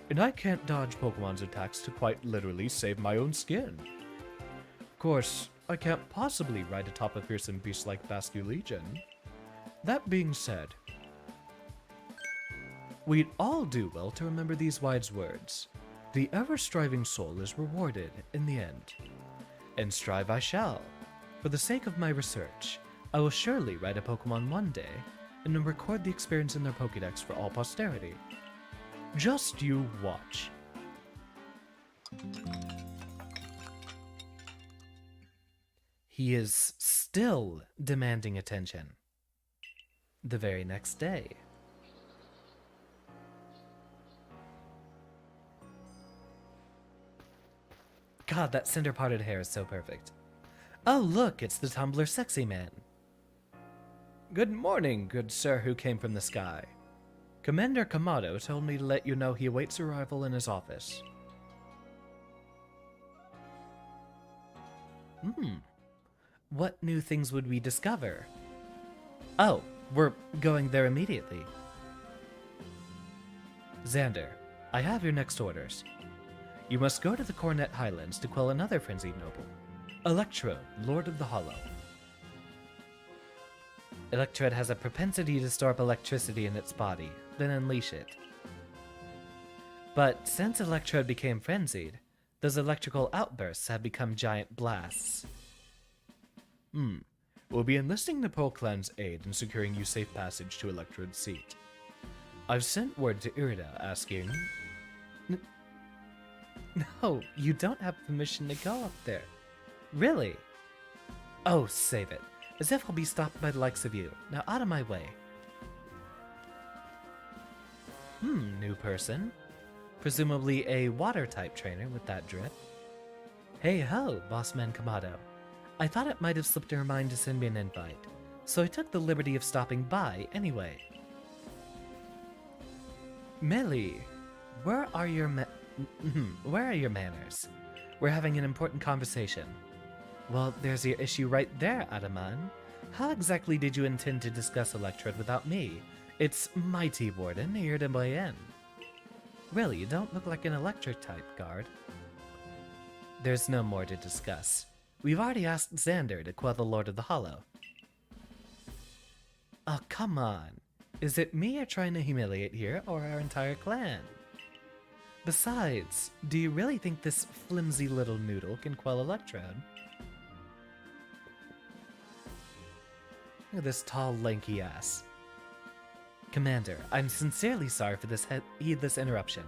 And I can't dodge Pokemon's attacks to quite literally save my own skin. Of course, I can't possibly ride atop a fearsome beast like Basculegion. That being said, we'd all do well to remember these wise words. The ever-striving soul is rewarded in the end. And strive I shall. For the sake of my research, I will surely ride a Pokemon one day, and then record the experience in their Pokédex for all posterity. Just you watch. He is still demanding attention. The very next day. God, that cinder-parted hair is so perfect. Oh, look, it's the Tumblr sexy man. Good morning, good sir who came from the sky. Commander Kamado told me to let you know he awaits arrival in his office. What new things would we discover? Oh, we're going there immediately. Xander, I have your next orders. You must go to the Coronet Highlands to quell another frenzied noble, Electrode, Lord of the Hollow. Electrode has a propensity to store up electricity in its body, then unleash it. But since Electrode became frenzied, those electrical outbursts have become giant blasts. We'll be enlisting the Pearl Clan's aid in securing you safe passage to Electrode's seat. I've sent word to Irida asking... No, you don't have permission to go up there. Really? Oh, save it. As if I'll be stopped by the likes of you. Now out of my way. New person. Presumably a water-type trainer with that drip. Hey ho, Bossman Kamado. I thought it might have slipped her mind to send me an invite, so I took the liberty of stopping by anyway. Millie, where are your manners? We're having an important conversation. Well, there's your issue right there, Adaman. How exactly did you intend to discuss Electrode without me? It's Mighty Warden here to weigh in. Really, you don't look like an electric type, guard. There's no more to discuss. We've already asked Xander to quell the Lord of the Hollow. Oh, come on. Is it me you're trying to humiliate here, or our entire clan? Besides, do you really think this flimsy little noodle can quell Electrode? Look at this tall, lanky ass. Commander, I'm sincerely sorry for this heedless interruption.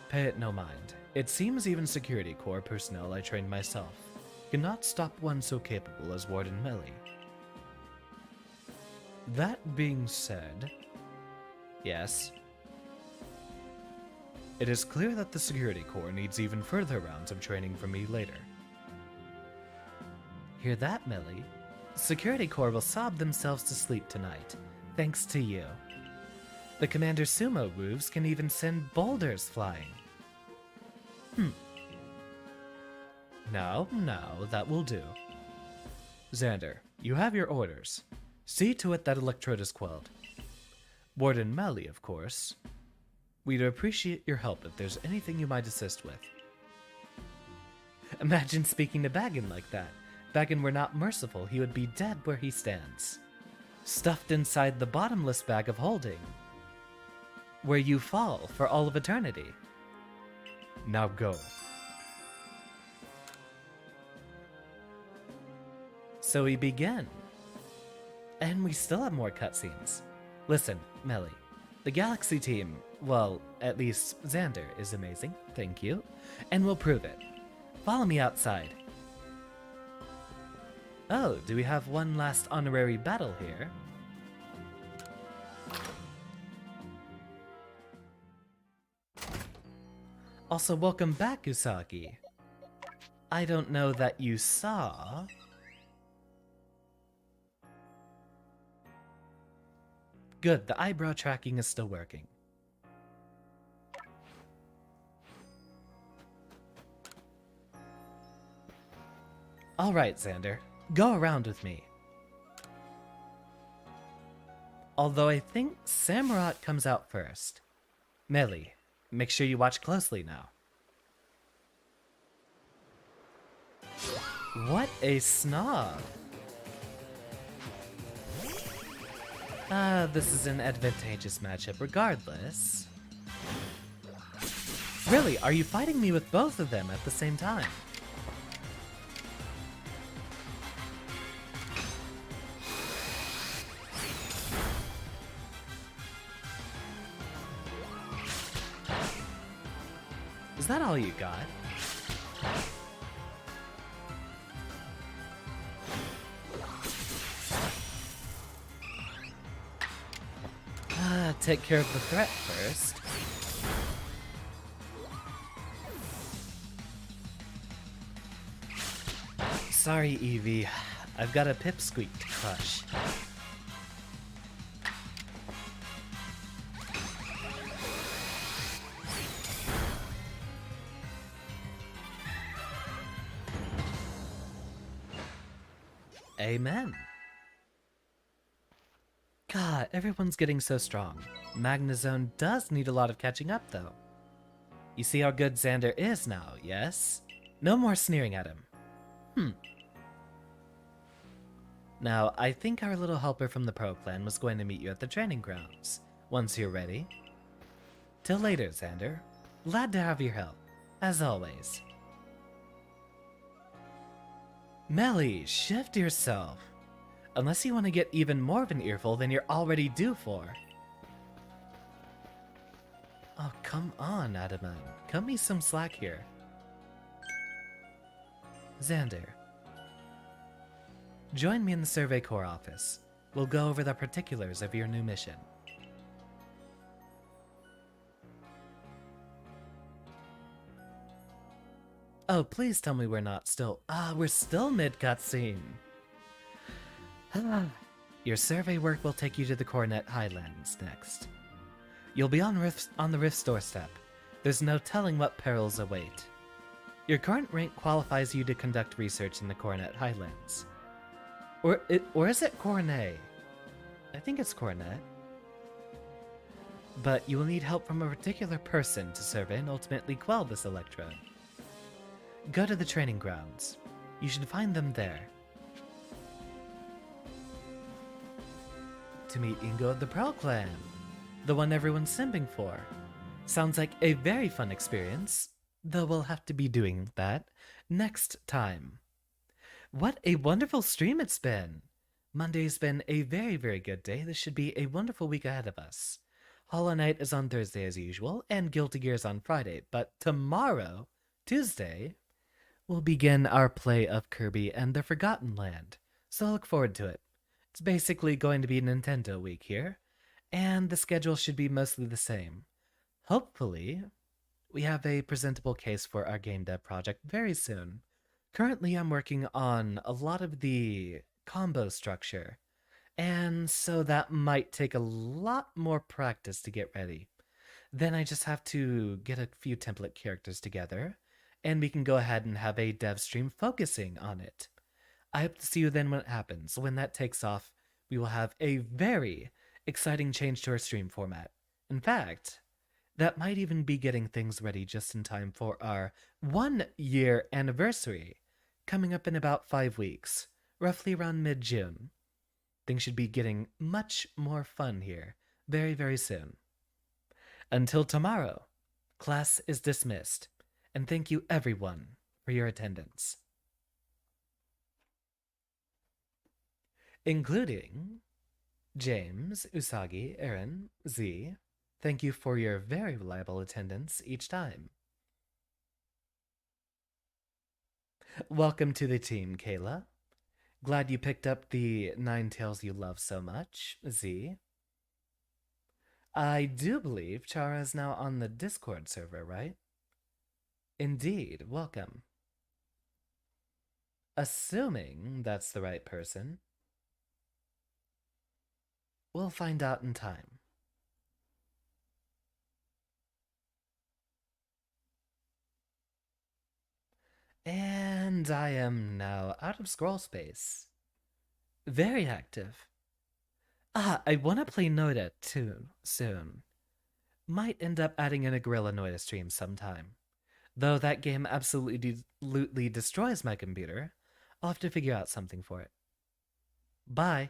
Pay it no mind. It seems even Security Corps personnel I trained myself cannot stop one so capable as Warden Millie. That being said... Yes? It is clear that the Security Corps needs even further rounds of training from me later. Hear that, Millie? Security Corps will sob themselves to sleep tonight, thanks to you. The Commander Sumo roofs can even send boulders flying. Now, that will do. Xander, you have your orders. See to it that Electrode is quelled. Warden Melly, of course. We'd appreciate your help if there's anything you might assist with. Imagine speaking to Baggin like that. Baggin were not merciful, he would be dead where he stands. Stuffed inside the bottomless bag of holding, where you fall for all of eternity. Now go. So we begin. And we still have more cutscenes. Listen, Melly, the Galaxy team, well, at least Xander is amazing, thank you, and we'll prove it. Follow me outside. Oh, do we have one last honorary battle here? Also, welcome back, Usagi. I don't know that you saw... Good, the eyebrow tracking is still working. Alright, Xander. Go around with me. Although I think Samurott comes out first. Melly, make sure you watch closely now. What a snob! This is an advantageous matchup regardless. Really, are you fighting me with both of them at the same time? Is that all you got? Take care of the threat first. Sorry, Eevee. I've got a pipsqueak to crush. Amen. God, everyone's getting so strong. Magnezone does need a lot of catching up, though. You see how good Xander is now, yes? No more sneering at him. Now, I think our little helper from the Pro Clan was going to meet you at the training grounds, once you're ready. Till later, Xander. Glad to have your help, as always. Melly, shift yourself. Unless you want to get even more of an earful than you're already due for. Oh, come on, Adaman. Cut me some slack here. Xander, join me in the Survey Corps office. We'll go over the particulars of your new mission. Oh, please tell me we're not still. We're still mid cutscene. Your survey work will take you to the Coronet Highlands next. You'll be on the Rift's doorstep. There's no telling what perils await. Your current rank qualifies you to conduct research in the Coronet Highlands. Or is it Coronet? I think it's Coronet. But you will need help from a particular person to survey and ultimately quell this electrode. Go to the training grounds. You should find them there. To meet Ingo of the Pearl Clan, the one everyone's simping for. Sounds like a very fun experience, though we'll have to be doing that next time. What a wonderful stream it's been! Monday's been a very, very good day. This should be a wonderful week ahead of us. Hollow Knight is on Thursday as usual, and Guilty Gear is on Friday, but tomorrow, Tuesday, we'll begin our play of Kirby and the Forgotten Land, so look forward to it. It's basically going to be Nintendo week here, and the schedule should be mostly the same. Hopefully, we have a presentable case for our game dev project very soon. Currently, I'm working on a lot of the combo structure, and so that might take a lot more practice to get ready. Then I just have to get a few template characters together, and we can go ahead and have a dev stream focusing on it. I hope to see you then when it happens. When that takes off, we will have a very exciting change to our stream format. In fact, that might even be getting things ready just in time for our 1-year anniversary, coming up in about 5 weeks, roughly around mid-June. Things should be getting much more fun here very, very soon. Until tomorrow, class is dismissed, and thank you everyone for your attendance. Including James, Usagi, Aaron, Z. Thank you for your very reliable attendance each time. Welcome to the team, Kayla. Glad you picked up the Ninetales you love so much, Z. I do believe Chara is now on the Discord server, right? Indeed, welcome. Assuming that's the right person. We'll find out in time. And I am now out of scroll space. Very active. I want to play Noida too soon. Might end up adding in a Gorilla Noida stream sometime. Though that game absolutely destroys my computer, I'll have to figure out something for it. Bye.